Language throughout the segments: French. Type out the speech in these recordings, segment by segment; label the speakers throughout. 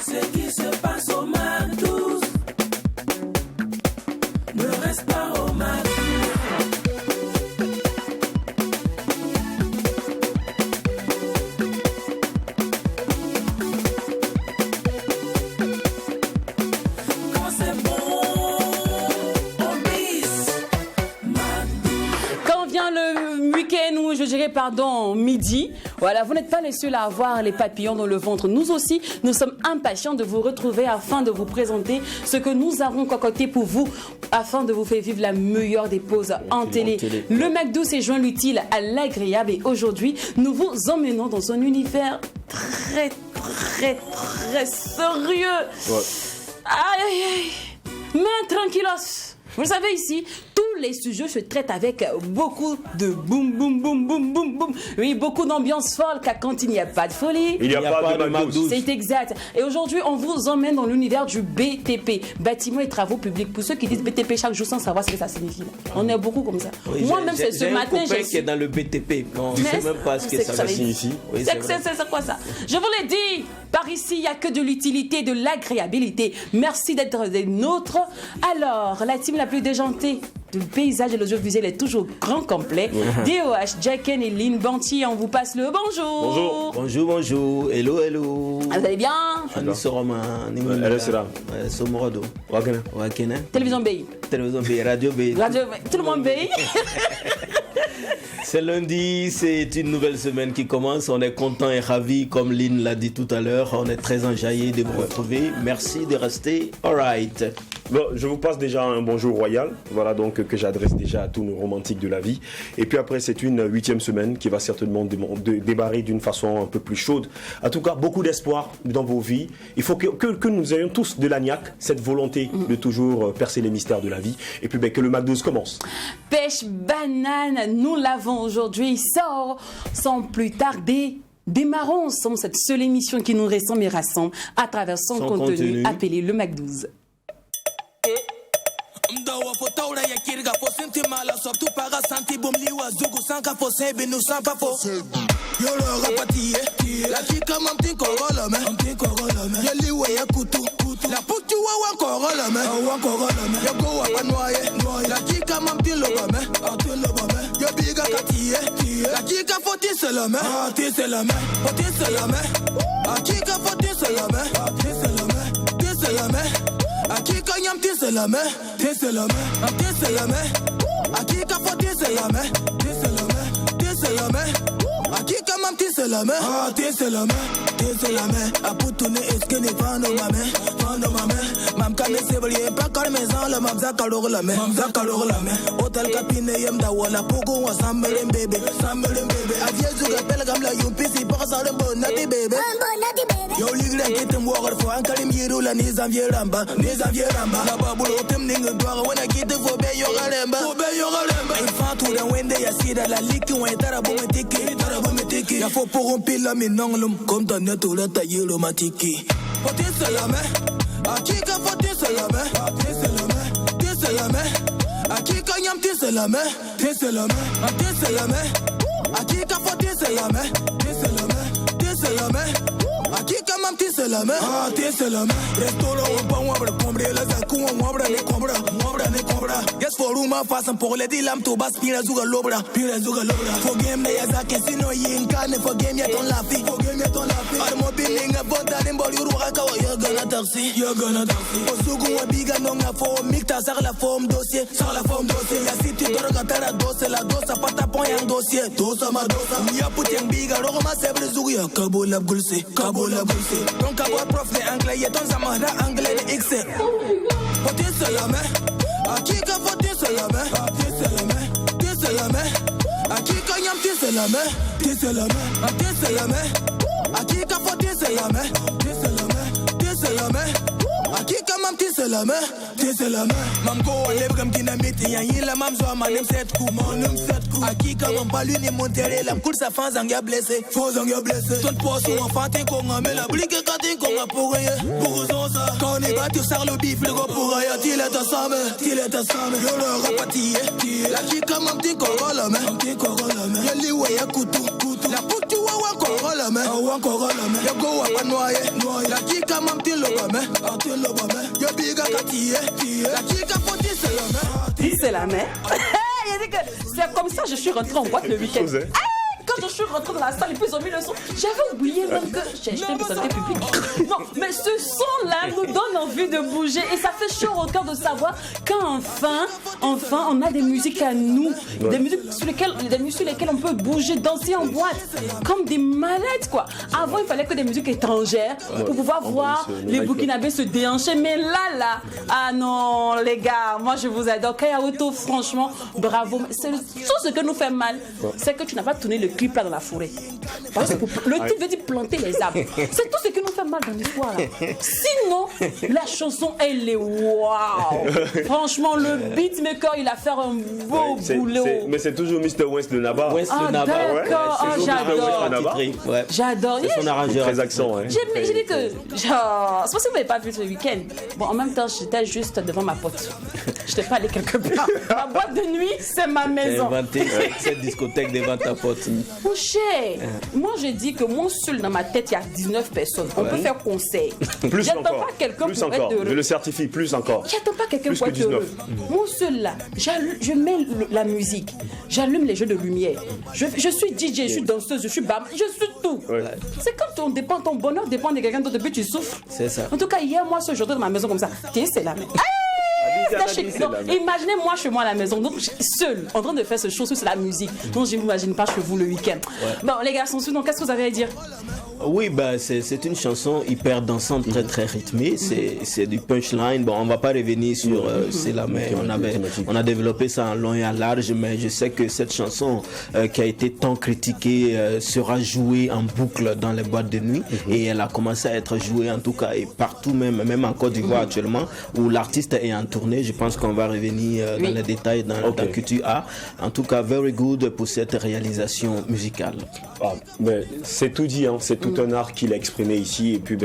Speaker 1: Ce qui se passe au MAC12 ne reste pas au MAC12. Quand c'est bon, on bise.
Speaker 2: Quand vient le week-end ou je dirais midi, voilà, vous n'êtes pas les seuls à avoir les papillons dans le ventre. Nous aussi, nous sommes impatients de vous retrouver afin de vous présenter ce que nous avons concocté pour vous afin de vous faire vivre la meilleure des pauses en télé. Le MAC12 s'est joint l'utile à l'agréable et aujourd'hui, nous vous emmenons dans un univers très sérieux.
Speaker 3: Ouais.
Speaker 2: Aïe, aïe, aïe. Mais tranquillos. Vous le savez ici, tous les sujets se traitent avec beaucoup de boum, boum, boum, boum, boum, boum. Oui, beaucoup d'ambiance folle, car quand il n'y a pas de folie,
Speaker 3: il n'y a pas de MAC12.
Speaker 2: C'est exact. Et aujourd'hui, on vous emmène dans l'univers du BTP, bâtiments et travaux publics. Pour ceux qui disent BTP chaque jour sans savoir ce que ça signifie. On est beaucoup comme ça.
Speaker 4: Oui,
Speaker 2: moi-même, c'est ce matin.
Speaker 4: J'ai un copain qui est dans le BTP. On ne sait même pas ce que ça signifie.
Speaker 2: Oui, c'est quoi ça? Je vous l'ai dit, par ici, il n'y a que de l'utilité, de l'agréabilité. Merci d'être des nôtres. Alors, la team la plus déjantée du paysage et l'audiovisuel est toujours grand complet. DOH, Jacken et Lynn Banti, on vous passe le bonjour.
Speaker 4: Bonjour. Hello.
Speaker 2: Vous allez bien?
Speaker 4: Nous serons Somorado.
Speaker 2: Télévision Bay.
Speaker 4: Radio Bay.
Speaker 2: Tout le monde Bay.
Speaker 4: C'est lundi, c'est une nouvelle semaine qui commence. On est content et ravis, comme Lynn l'a dit tout à l'heure. On est très enjaillés de vous retrouver. Merci de rester. All right.
Speaker 3: Bon, je vous passe déjà un bonjour royal, voilà donc que j'adresse déjà à tous nos romantiques de la vie. Et puis après, c'est une 8e semaine qui va certainement démarrer d'une façon un peu plus chaude. En tout cas, beaucoup d'espoir dans vos vies. Il faut que nous ayons tous de l'agnac, cette volonté de toujours percer les mystères de la vie. Et puis que le MAC12 commence.
Speaker 2: Pêche banane, nous l'avons aujourd'hui. Il sort sans plus tarder. Démarrons ensemble cette seule émission qui nous ressemble et rassemble à travers son contenu appelé le MAC12.
Speaker 1: Mdawa fo taura ya kirga fo senti mala so tu para santi bom liwa zugu sanka fo sebe nu sampa fo yo lo rapati la kika mamti korola me ya liwa ya kutu la putu wa korola me ya go wa noye la kika mamti lo me ya biga kati la kika fo tisela me tisela me akika fo tisela me Akika nyam tiselame, Akika fo tiselame, Akika mam tiselame, Aputune eskene fano mame, Mam kame sebaliye pakar mezan la mam zakalor lame, Hotel kapine yem da wala pogo wa sambelem bebe, Aviezu gapel gam la yumpisi pakasare bonati bebe, Yo ligre kitem wagar fo ankalim yiru la nizam yeramba, La babulo tem ninga dwara wana kite fo be yogaremba, Infantu da wende ya sida la liki wa itara bometiki, Ya fo poron pila minanglum, kom ta neto la ta yelo matiki. Fotiselame, akika fotiselame, akika nyam tiselame, akika fotiselame, Akika mam tiselame, Restolo bon wabre combre la zaku wabre ne cobra. Yes for uma façam por le dilam to bas pina zuga lobra. For game ne yazake sino yinka ne for game ya ton lafi. Armo bilinga bonda ne mbol yuru ka wa yo gana taxi. Osugu wa biga no nga fo mikta sar la forme dossier. Ya city doroga tara dossier la dosa pata pon yang dossier. Dosa ma dosa. Ya puteng biga rogo ma sebre zugu ya kabola gulse. Donc avoir prof de anglais, y'a ton zamana anglais de X. Fotiselame, akika fotiselame, akika nyam tiselame, akika fotiselame, akika mam tiselame, mam go lebram dynamite ya yila mam zo manem set ku, akika mam palu ni montere lam kursa fan zanga blessé, ton poisson enfantin ko ngame la blique katin ko ngapoye, pour ça quand on va tu sar le bif le go pour ya til est ensemble, yo le rapati la kika mam ti korola me, ya liwa ya kutu, la putu wa encore la main, ou encore la main. Y'a go à pas noyer, la kika m'a m'til le gamin, y'a biga katiye, la kika faut dire c'est la main.
Speaker 2: C'est la main. Il dit que c'est comme ça que je suis rentrée en boîte le week-end. Quand je suis rentrée dans la salle et puis ils ont mis le son, j'avais oublié même que j'ai acheté une santé publique. Non, mais ce son-là nous donne envie de bouger et ça fait chaud au cœur de savoir qu'enfin, on a des musiques à nous, des musiques sur lesquelles on peut bouger, danser en boîte, comme des malades quoi. Avant il fallait que des musiques étrangères pour pouvoir voir les Burkinabés se déhancher, mais là, ah non les gars, moi je vous adore. Kaya Oto, franchement, bravo. C'est tout ce que nous fait mal, c'est que tu n'as pas tourné le clip là dans la forêt. Parce que le titre veut dire planter les arbres. C'est tout ce qui nous fait mal dans l'histoire là. Sinon, la chanson elle est waouh. Franchement, le beatmaker il a fait un beau boulot.
Speaker 3: Mais c'est toujours Mr. West le Naba.
Speaker 2: D'accord, j'adore. J'adore.
Speaker 4: C'est son arrangeur.
Speaker 3: Très accent.
Speaker 2: J'ai dit que genre, c'est parce que vous n'avez pas vu ce week-end. Bon, en même temps, j'étais juste devant ma pote. Je n'étais pas allée quelque part. Ma boîte de nuit, c'est ma maison.
Speaker 4: J'ai inventé cette discothèque devant ta pote.
Speaker 2: Boucher, moi je dis que moi seul dans ma tête il y a 19 personnes. On peut faire conseil.
Speaker 3: Plus encore.
Speaker 2: Pas quelqu'un
Speaker 3: plus
Speaker 2: pour
Speaker 3: encore.
Speaker 2: être heureux.
Speaker 3: Je le certifie, plus encore.
Speaker 2: J'attends pas quelqu'un
Speaker 3: Plus
Speaker 2: pour
Speaker 3: que
Speaker 2: être heureux.
Speaker 3: 19.
Speaker 2: Moi seul là, je mets la musique, j'allume les jeux de lumière. Je suis DJ, je suis danseuse, je suis bam, je suis tout.
Speaker 3: Ouais.
Speaker 2: C'est comme ton bonheur dépend de quelqu'un d'autre depuis tu souffres.
Speaker 4: C'est ça.
Speaker 2: En tout cas, hier moi ce jour dans ma maison comme ça, c'est la même. Imaginez-moi chez moi à la maison, donc seul, en train de faire ce show sur la musique. Donc je ne m'imagine pas chez vous le week-end. Bon, les garçons, donc qu'est-ce que vous avez à dire?
Speaker 4: Oui, bah, c'est une chanson hyper dansante, très très rythmée. C'est du punchline. Bon, on va pas revenir sur c'est la main. On a développé ça en long et en large, mais je sais que cette chanson qui a été tant critiquée sera jouée en boucle dans les boîtes de nuit et elle a commencé à être jouée en tout cas et partout même en Côte d'Ivoire actuellement où l'artiste est en tournée. Je pense qu'on va revenir dans les détails dans Culture A. En tout cas, very good pour cette réalisation musicale.
Speaker 3: Ah, mais c'est tout dit, hein. C'est tout un art qu'il a exprimé ici et puis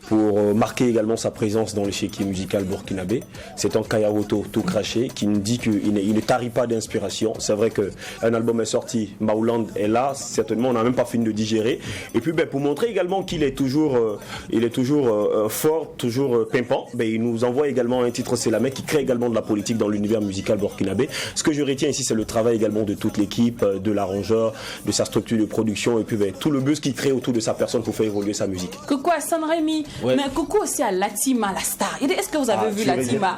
Speaker 3: pour marquer également sa présence dans l'échiquier musical burkinabé, c'est un Kaya Oto tout craché qui nous dit qu'il ne tarit pas d'inspiration. C'est vrai qu'un album est sorti, Maouland est là, certainement on n'a même pas fini de digérer. Et puis pour montrer également qu'il est toujours, fort, toujours pimpant, il nous envoie également un titre C'est la main qui crée également de la politique dans l'univers musical burkinabé. Ce que je retiens ici, c'est le travail également de toute l'équipe, de l'arrangeur, de sa structure de production et puis tout le buzz qu'il crée autour de sa personne pour faire évoluer sa musique.
Speaker 2: Coucou à San Rémy, mais coucou aussi à Latima, la star. Est-ce que vous avez vu Latima?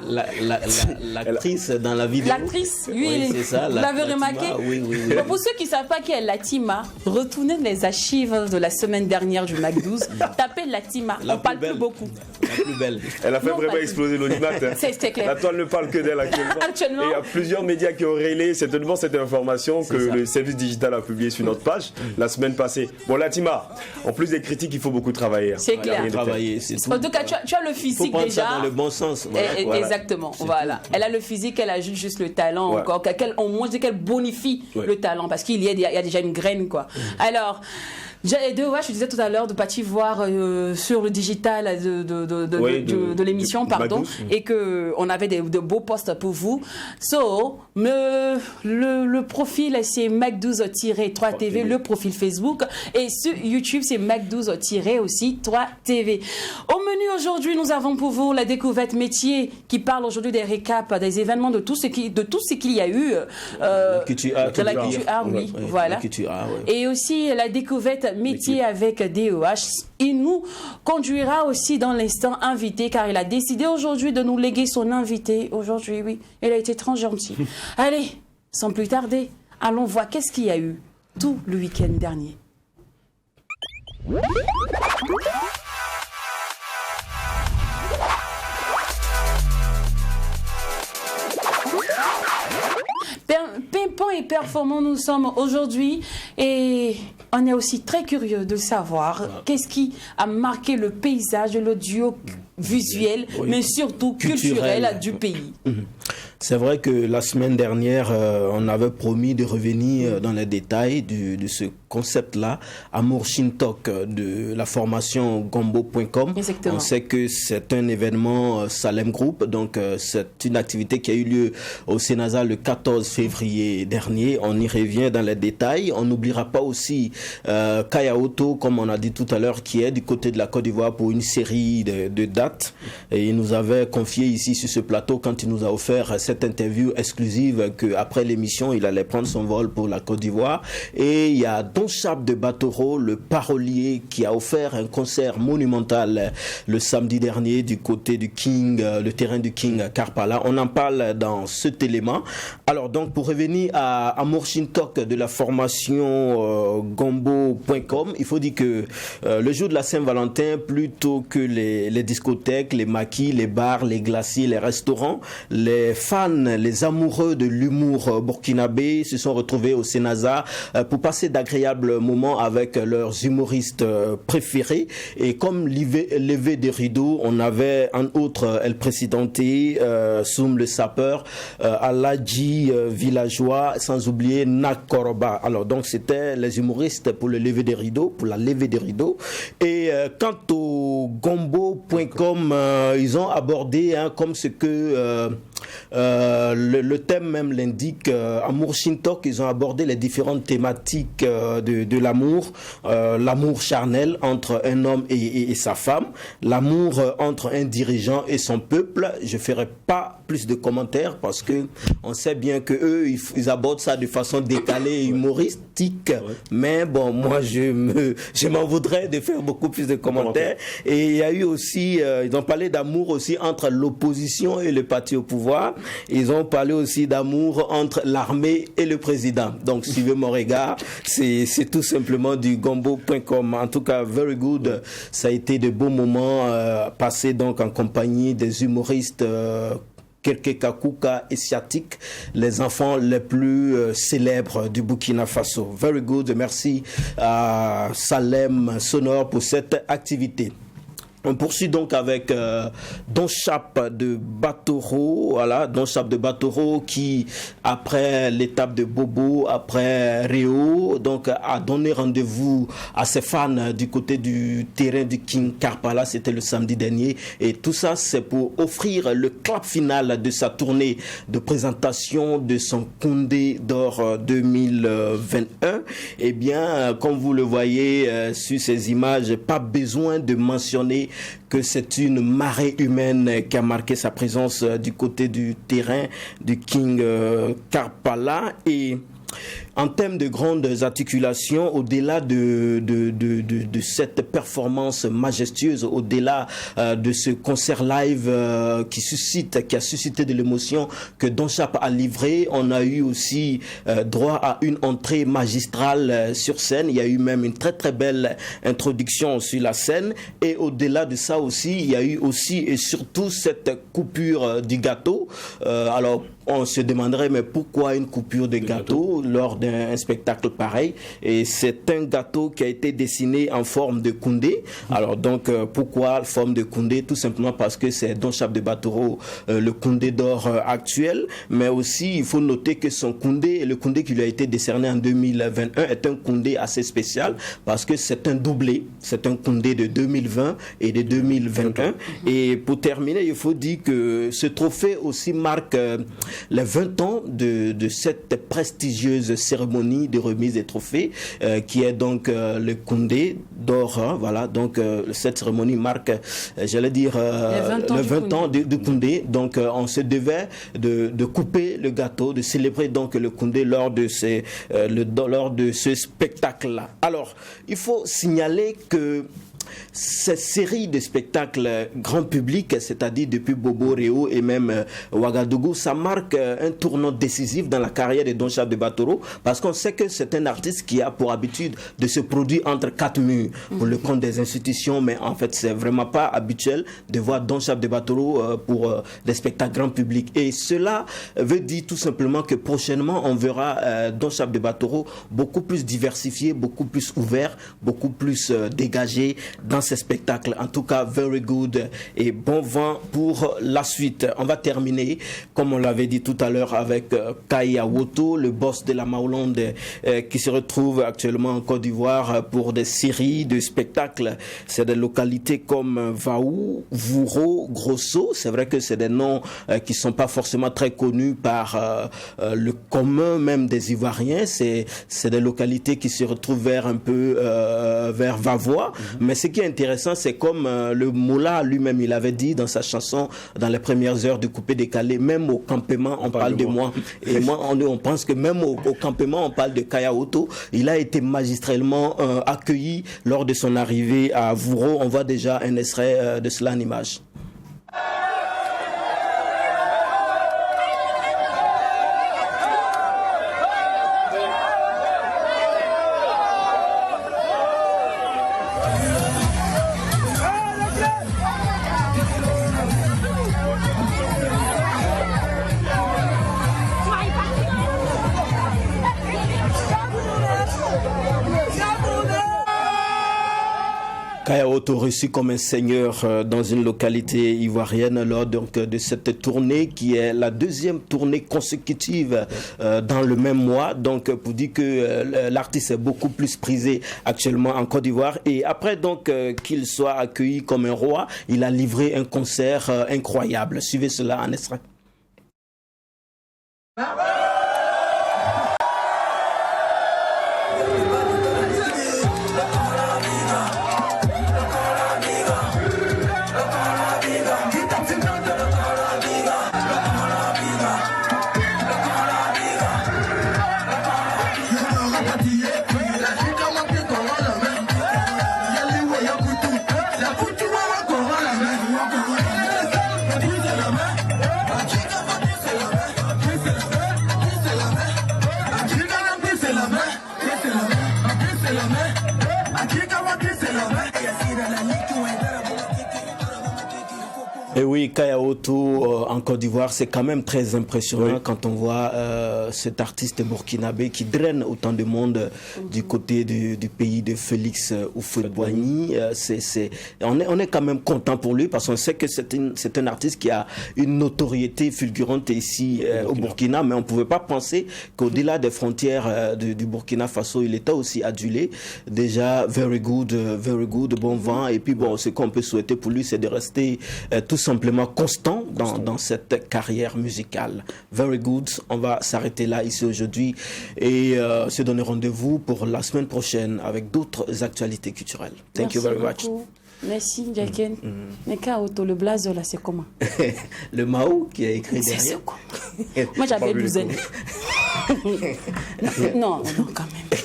Speaker 4: L'actrice dans la vidéo.
Speaker 2: L'actrice, oui,
Speaker 4: c'est ça.
Speaker 2: Vous l'avez remarqué?
Speaker 4: Oui.
Speaker 2: Pour ceux qui ne savent pas qui est Latima, retournez les archives de la semaine dernière du Mac 12. Tapez Latima, on ne parle plus beaucoup.
Speaker 4: La plus belle.
Speaker 3: Elle a fait vraiment exploser l'audimat.
Speaker 2: C'est clair.
Speaker 3: La toile ne parle que d'elle actuellement. Et il y a plusieurs médias qui ont relayé certainement cette information que le service digital a publié sur notre page la semaine passée. Bon, Latima, en plus des critiques, il faut beaucoup travailler.
Speaker 2: C'est clair.
Speaker 4: Travailler, c'est tout.
Speaker 2: En tout cas, tu as le physique
Speaker 4: faut
Speaker 2: déjà.
Speaker 4: Ça dans le bon sens.
Speaker 2: Exactement. Voilà. Elle a le physique, elle ajoute juste le talent encore. Moi, je dis qu'elle bonifie le talent parce qu'il y a déjà une graine, quoi. Alors. Je disais tout à l'heure de partir voir sur le digital de l'émission, pardon, et qu'on avait de beaux posts pour vous. Le profil, c'est Mac12-3TV, le profil Facebook, et sur YouTube, c'est Mac12-3TV. Au menu aujourd'hui, nous avons pour vous la découverte métier qui parle aujourd'hui des récaps, des événements, de tout ce qu'il y a eu dans la culture art, oui, voilà. Et aussi la découverte métier avec DEH. Il nous conduira aussi dans l'instant invité car il a décidé aujourd'hui de nous léguer son invité. Aujourd'hui, oui, il a été très gentil. Allez, sans plus tarder, allons voir qu'est-ce qu'il y a eu tout le week-end dernier. Pimpant et performant nous sommes aujourd'hui et on est aussi très curieux de savoir qu'est-ce qui a marqué le paysage, l'audiovisuel, mais surtout culturel du pays.
Speaker 4: C'est vrai que la semaine dernière, on avait promis de revenir dans les détails de ce concept-là, Amour Shintok de la formation Gombo.com.
Speaker 2: Exactement.
Speaker 4: On sait que c'est un événement Salem Group, donc c'est une activité qui a eu lieu au Sénasa le 14 février dernier. On y revient dans les détails. On n'oubliera pas aussi Kaya Oto, comme on a dit tout à l'heure, qui est du côté de la Côte d'Ivoire pour une série de dates. Et il nous avait confié ici sur ce plateau, quand il nous a offert cette interview exclusive, qu'après l'émission, il allait prendre son vol pour la Côte d'Ivoire. Et il y a Don Chap de Batoro, le parolier, qui a offert un concert monumental le samedi dernier du côté du King, le terrain du King Karpala. On en parle dans cet élément. Alors donc, pour revenir à Amour Shintok de la formation Gombo.com, il faut dire que le jour de la Saint-Valentin, plutôt que les discothèques, les maquis, les bars, les glaciers, les restaurants, les fans, les amoureux de l'humour burkinabé se sont retrouvés au Sénasa pour passer d'agréables moments avec leurs humoristes préférés. Et comme levé des rideaux, on avait en outre El Presidente, Soum le sapeur, Aladji villageois, sans oublier Nakoroba. Alors donc c'était les humoristes pour le lever des rideaux, pour la levée des rideaux. Et quant au Gombo.com, ils ont abordé, comme ce que le thème même l'indique, Amour Shintok, ils ont abordé les différentes thématiques de l'amour, l'amour charnel entre un homme et sa femme, l'amour entre un dirigeant et son peuple. Je ferai pas plus de commentaires parce que on sait bien que eux ils abordent ça de façon décalée et humoristique. Mais bon, moi je m'en voudrais de faire beaucoup plus de commentaires. Et il y a eu aussi, ils ont parlé d'amour aussi entre l'opposition et le parti au pouvoir. Ils ont parlé aussi d'amour entre l'armée et le président. Donc suivez mon regard, c'est tout simplement du Gombo.com. En tout cas, very good. Ça a été de beaux moments passés donc en compagnie des humoristes Kerkekakuka et Siatique, les enfants les plus célèbres du Burkina Faso. Very good. Merci à Salem Sonore pour cette activité. On poursuit donc avec Don Chap de Batoro, voilà, Don Chap de Batoro qui, après l'étape de Bobo, après Réo, donc a donné rendez-vous à ses fans du côté du terrain du King Karpala, c'était le samedi dernier, et tout ça c'est pour offrir le clap final de sa tournée de présentation de son Koundé d'or 2021. Eh bien, comme vous le voyez sur ces images, pas besoin de mentionner que c'est une marée humaine qui a marqué sa présence du côté du terrain du King Karpala. Et en termes de grandes articulations, au-delà de cette performance majestueuse, au-delà de ce concert live qui a suscité de l'émotion que Don Chap a livré, on a eu aussi droit à une entrée magistrale sur scène. Il y a eu même une très très belle introduction sur la scène. Et au-delà de ça aussi, il y a eu aussi et surtout cette coupure du gâteau. Alors, on se demanderait, mais pourquoi une coupure de gâteau lors d'un spectacle pareil? Et c'est un gâteau qui a été dessiné en forme de Koundé. Alors donc, pourquoi forme de Koundé? Tout simplement parce que c'est Don Chap de Batoro, le Koundé d'or actuel. Mais aussi, il faut noter que son Koundé, le Koundé qui lui a été décerné en 2021, est un Koundé assez spécial parce que c'est un doublé. C'est un Koundé de 2020 et de 2021. Et pour terminer, il faut dire que ce trophée aussi marque les 20 ans de cette prestigieuse cérémonie de remise des trophées qui est donc le Koundé d'or. Hein, voilà, donc cette cérémonie marque, j'allais dire, les 20 ans de Koundé. Donc on se devait de couper le gâteau, de célébrer donc le Koundé lors de ce spectacle-là. Alors, il faut signaler que cette série de spectacles grand public, c'est-à-dire depuis Bobo, Réo et même Ouagadougou, ça marque un tournant décisif dans la carrière de Don Chap de Batoro, parce qu'on sait que c'est un artiste qui a pour habitude de se produire entre quatre murs pour le compte des institutions, mais en fait c'est vraiment pas habituel de voir Don Chap de Batoro pour des spectacles grand public. Et cela veut dire tout simplement que prochainement on verra Don Chap de Batoro beaucoup plus diversifié, beaucoup plus ouvert, beaucoup plus dégagé dans ces spectacles. En tout cas, very good et bon vent pour la suite. On va terminer, comme on l'avait dit tout à l'heure, avec Kaya Woto, le boss de la Maolande, qui se retrouve actuellement en Côte d'Ivoire pour des séries de spectacles. C'est des localités comme Vaou, Vouro, Grosso. C'est vrai que c'est des noms qui sont pas forcément très connus par le commun même des Ivoiriens. C'est des localités qui se retrouvent vers un peu vers Vavois. Mais ce qui est intéressant, c'est comme le Moula lui-même, il avait dit dans sa chanson, dans les premières heures du coupé-décalé, même au campement, on parle de moi. Et moi, on pense que même au campement, on parle de Kaya Woto. Il a été magistralement accueilli lors de son arrivée à Vouro. On voit déjà un extrait de cela en image. Kaya Woto reçu comme un seigneur dans une localité ivoirienne lors donc de cette tournée qui est la deuxième tournée consécutive dans le même mois. Donc pour dire que l'artiste est beaucoup plus prisé actuellement en Côte d'Ivoire. Et après donc qu'il soit accueilli comme un roi, il a livré un concert incroyable. Suivez cela en extrait. Et oui, Kaya Woto en Côte d'Ivoire, c'est quand même très impressionnant quand on voit cet artiste burkinabé qui draine autant de monde du côté du pays de Félix Houphouët-Boigny. On est quand même content pour lui parce qu'on sait que c'est un artiste qui a une notoriété fulgurante ici au Burkina, mais on ne pouvait pas penser qu'au-delà des frontières du Burkina Faso, il était aussi adulé. Déjà, very good, bon vent. Et puis bon, ce qu'on peut souhaiter pour lui, c'est de rester tout simplement constant dans cette carrière musicale. Very good. On va s'arrêter là ici aujourd'hui et se donner rendez-vous pour la semaine prochaine avec d'autres actualités culturelles. Thank you very much.
Speaker 2: Merci, Jacken. Mais Kaya Woto, le blazer là, c'est comment?
Speaker 4: Le Mao qui a écrit derrière.
Speaker 2: C'est comment? Moi, j'avais douzaine. Non, quand même.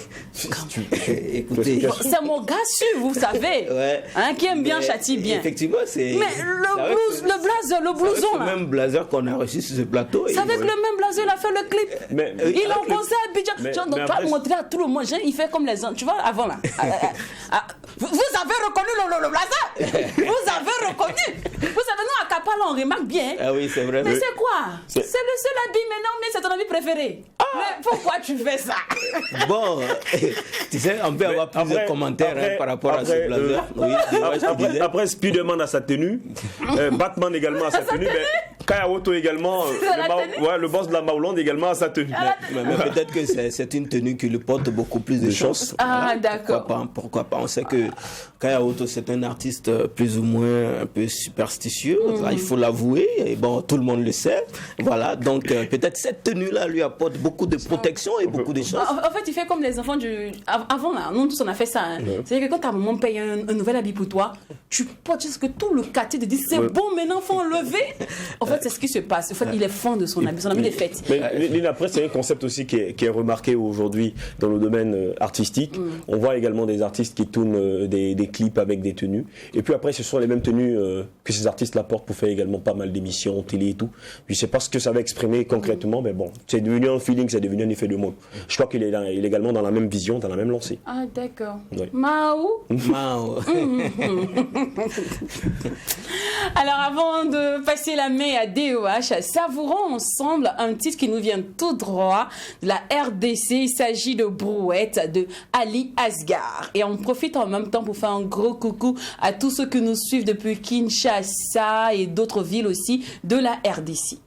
Speaker 4: Écoutez,
Speaker 2: c'est mon gars sûr, vous savez, qui aime bien, châtie bien.
Speaker 4: Effectivement, c'est.
Speaker 2: Mais le blazer, le blouson là.
Speaker 4: C'est le même blazer qu'on a reçu sur ce plateau.
Speaker 2: C'est avec le même blazer, il a fait le clip. Il a commencé à Abidjan. Donc, tu vas montrer à tout le monde. Il fait comme les autres. Tu vois, avant là. Vous avez reconnu le blazer. Vous avez reconnu. Vous savez, nous à Kapala, on remarque bien.
Speaker 4: Ah oui, c'est vrai.
Speaker 2: Mais c'est quoi? C'est le seul habit maintenant, mais c'est ton habit préféré. Mais pourquoi tu fais ça?
Speaker 4: Bon, tu sais, on peut avoir plusieurs commentaires par rapport à ce blazer.
Speaker 3: Après, Spiderman a sa tenue, Batman également a sa tenue, mais Kaya Woto également, le boss de la Maolande également a sa tenue.
Speaker 4: Mais peut-être que c'est une tenue qui lui porte beaucoup plus de chance.
Speaker 2: Ah, d'accord.
Speaker 4: Pourquoi pas? On sait que Kaya Woto, c'est un artiste plus ou moins un peu superstitieux, il faut l'avouer, et bon, tout le monde le sait. Voilà, donc peut-être cette tenue-là lui apporte beaucoup de protection et beaucoup de chance.
Speaker 2: En fait, il fait comme les enfants avant là, nous tous on a fait ça. C'est-à-dire que quand ta maman paye un nouvel habit pour toi, tu portes jusqu'à ce que tout le quartier te dise c'est bon, maintenant faut enlever. En fait, c'est ce qui se passe. En fait, il est fond de son habit est fait.
Speaker 3: Mais après, c'est un concept aussi qui est remarqué aujourd'hui dans le domaine artistique. On voit également des artistes qui tournent des clips avec des tenues. Et puis après, ce sont les mêmes tenues que ces artistes-là portent pour faire également pas mal d'émissions, télé et tout. Je sais pas ce que ça va exprimer concrètement, mais bon, c'est devenu un feeling, c'est devenu un effet de mode. Je crois qu'il est également dans la même vision, dans la même lancée.
Speaker 2: Ah, d'accord.
Speaker 3: Oui.
Speaker 2: Mao.
Speaker 4: Mao.
Speaker 2: Alors, avant de passer la main à DEH, savourons ensemble un titre qui nous vient tout droit de la RDC. Il s'agit de Brouette de Ali Asghar. Et on profite en même temps pour faire un gros coucou à tous ceux qui nous suivent depuis Kinshasa et d'autres villes aussi de la RDC.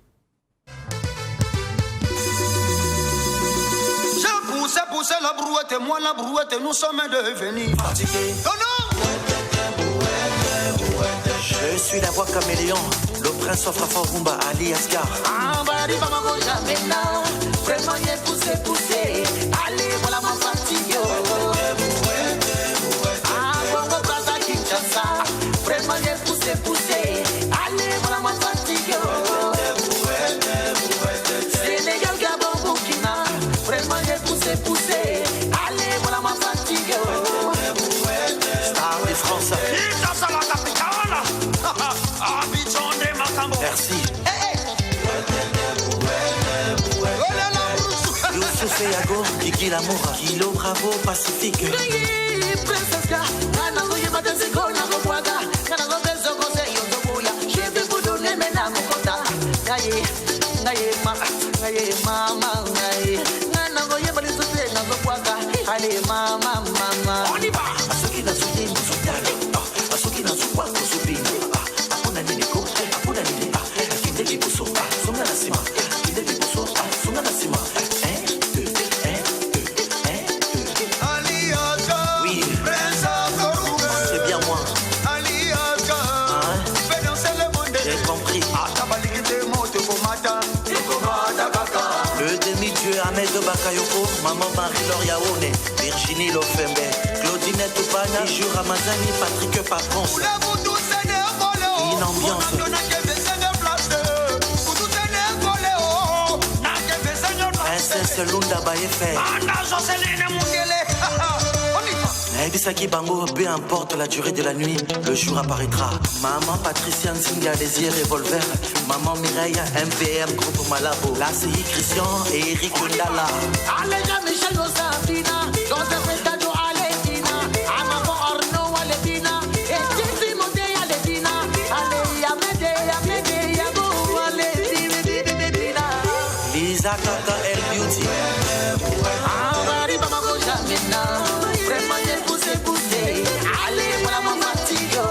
Speaker 5: Poussez la brouette et moi la brouette, nous sommes devenus fatigués. Oh non!
Speaker 6: Je suis la voix caméléon, le prince of Rumba, Ali Asghar.
Speaker 5: Vraiment y est poussé, allez voilà ma fatigue. Bongo Braza Kinshasa, vraiment y est poussé, allez voilà ma fatigue. Sénégal, Gabon, Burkina, vraiment y est poussé, allez voilà ma fatigue.
Speaker 6: Star de France.
Speaker 5: Kinshasa la capitale, Abidjan de Makambo.
Speaker 6: Merci. Youssouf et Yago, Kiki l'amour, Kilo Bravo, Pacifique.
Speaker 5: Allez mama, on y va.
Speaker 6: Ahmed Bakayoko, Maman Marie-Laure Yaone, Virginie Lofembe, Claudine Toupana, Bijou Ramazani, Patrick Patrons. Une ambiance. Princesse Lunda Bayefe. Bisaki Bango, peu importe la durée de la nuit, le jour apparaîtra. Maman Patricia Nzinga, Désir Revolver. Maman Mireille, MPM, Groupe Malabo. La CI Christian et Eric Ndala.
Speaker 5: Alléja Michel Osafina, Joseph Tado Alekina, Amabo Orno Alekina, et Tifi Monte Alekina, Allez Amede, Yabo, Alekina.
Speaker 6: Lisa Kaka El Beauty.
Speaker 5: Amari Bamako Jamina. Allez, voilà mon fatigue.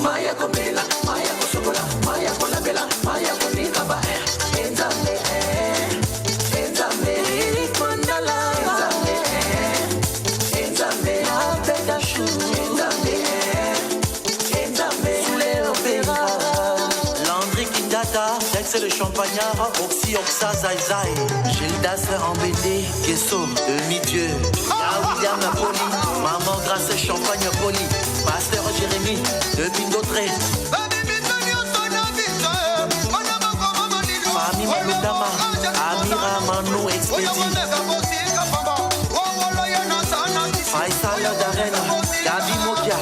Speaker 5: Maya Komela, Maya Kosokola, Maya Kolabela, Maya Konikaba, Enzame, Kondala, Enzame, Apetachou, Enzame, Soulé Opéra.
Speaker 6: Landry Kindata, Dex le Champagnard, Oxy Oxa Zaïzaï, Gildas Embêté, Kesso, Demi-Dieu, William Poli, Maman Grasse Champagne Poli, Pasteur Jérémy, de Bindotré. Famille Malundama, Amira Manou Expédie. Faisal Darren, Gabi Mokia.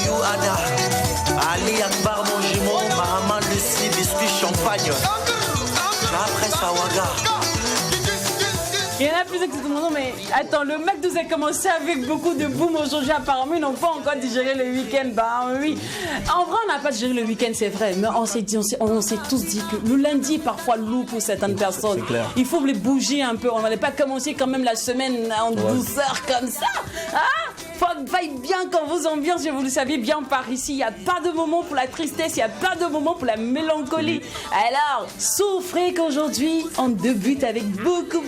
Speaker 6: You Ada, Ali Akbar mon jumeau, Maman Lucie, biscuit champagne. Après Sawaga.
Speaker 2: Il y en a plus que tout le monde, mais attends, le mec nous a commencé avec beaucoup de boum aujourd'hui. Apparemment, ils n'ont pas encore digéré le week-end. Bah oui. En vrai, on n'a pas digéré le week-end, c'est vrai. Mais on s'est tous dit que le lundi est parfois lourd pour certaines personnes.
Speaker 4: C'est clair.
Speaker 2: Il faut les bouger un peu. On n'allait pas commencer quand même la semaine en douceur comme ça. Ah, faut vibe bien quand vous ambiance. Vous le savez bien par ici. Il n'y a pas de moment pour la tristesse. Il n'y a pas de moment pour la mélancolie. Alors, souffrez qu'aujourd'hui, on débute avec beaucoup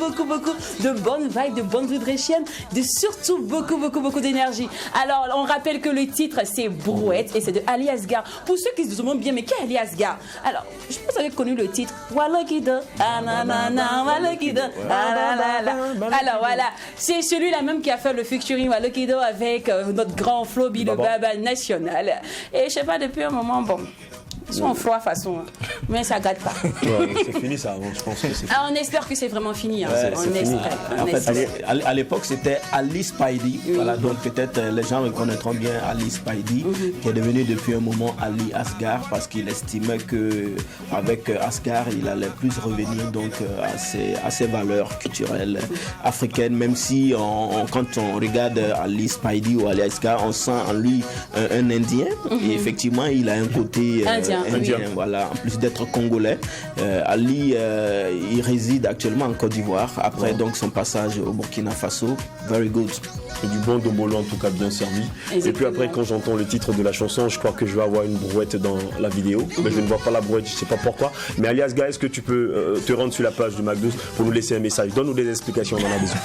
Speaker 2: de bonnes vibes, de bonnes vibrations, de surtout beaucoup d'énergie. Alors, on rappelle que le titre, c'est Brouette et c'est de Ali Asghar. Pour ceux qui se demandent bien, mais qui est Ali Asghar? Alors, je pense que vous avez connu le titre. Walakido, ananana, Walakido, ananana. Alors, voilà, c'est celui-là même qui a fait le featuring Walakido avec notre grand Flobi, le Baba national. Et je sais pas, depuis un moment, bon... Ils sont froids façon, hein. Mais ça gâte pas.
Speaker 3: Ouais, c'est fini ça, je pense que c'est fini.
Speaker 2: On espère que c'est vraiment fini. Hein.
Speaker 3: Ouais,
Speaker 2: On
Speaker 3: c'est fini.
Speaker 2: espère.
Speaker 4: En fait, à l'époque, c'était Ali Spidey. Voilà, donc peut-être les gens reconnaîtront bien Ali Spidey, qui est devenu depuis un moment Ali Asghar, parce qu'il estimait que avec Asghar, il allait plus revenir donc à ses valeurs culturelles africaines, même si quand on regarde Ali Spidey ou Ali Asghar, on sent en lui un Indien. Et effectivement, il a un côté indien. Voilà, en plus d'être congolais. Ali, il réside actuellement en Côte d'Ivoire après donc son passage au Burkina Faso. Very good.
Speaker 3: C'est du bon Dombolo en tout cas, bien servi. Et puis après, quand j'entends le titre de la chanson, je crois que je vais avoir une brouette dans la vidéo. Mais je ne vois pas la brouette, je ne sais pas pourquoi. Mais Ali Asghar, est-ce que tu peux te rendre sur la page du McDo pour nous laisser un message? Donne-nous des explications, on en a besoin.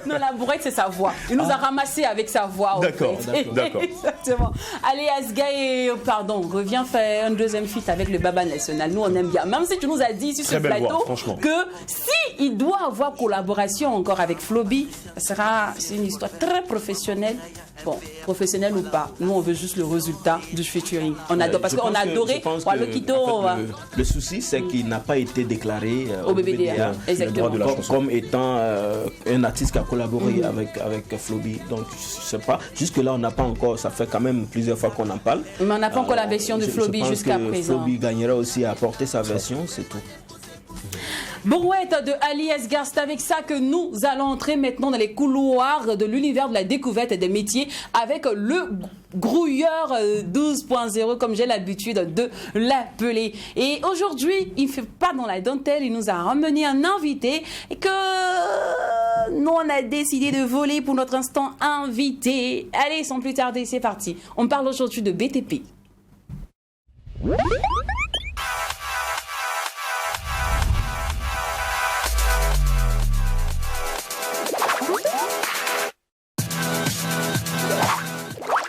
Speaker 2: Non, la brouette, c'est sa voix. Il nous a ramassé avec sa voix.
Speaker 3: D'accord.
Speaker 2: Exactement. Ali Asghar, pardon, revient faire un deuxième feat avec le Baba National. Nous, on aime bien. Même si tu nous as dit sur ce plateau que si il doit avoir collaboration encore avec Flobi, c'est une histoire très professionnelle. Bon, professionnel ou pas, nous on veut juste le résultat du featuring. On adore parce qu'on a adoré
Speaker 4: le souci, c'est qu'il n'a pas été déclaré
Speaker 2: au BBDA, exactement,
Speaker 4: comme étant un artiste qui a collaboré avec Flobi. Donc je sais pas, jusque là on n'a pas encore, ça fait quand même plusieurs fois qu'on en parle.
Speaker 2: Mais on n'a pas encore la version de Flobi jusqu'à présent.
Speaker 4: Flobi gagnera aussi à apporter sa version, c'est tout.
Speaker 2: Brouette de Ali Asghar, c'est avec ça que nous allons entrer maintenant dans les couloirs de l'univers de la découverte et des métiers avec le Grouilleur 12.0, comme j'ai l'habitude de l'appeler. Et aujourd'hui, il ne fait pas dans la dentelle, il nous a ramené un invité et que nous, on a décidé de voler pour notre instant invité. Allez, sans plus tarder, c'est parti. On parle aujourd'hui de BTP.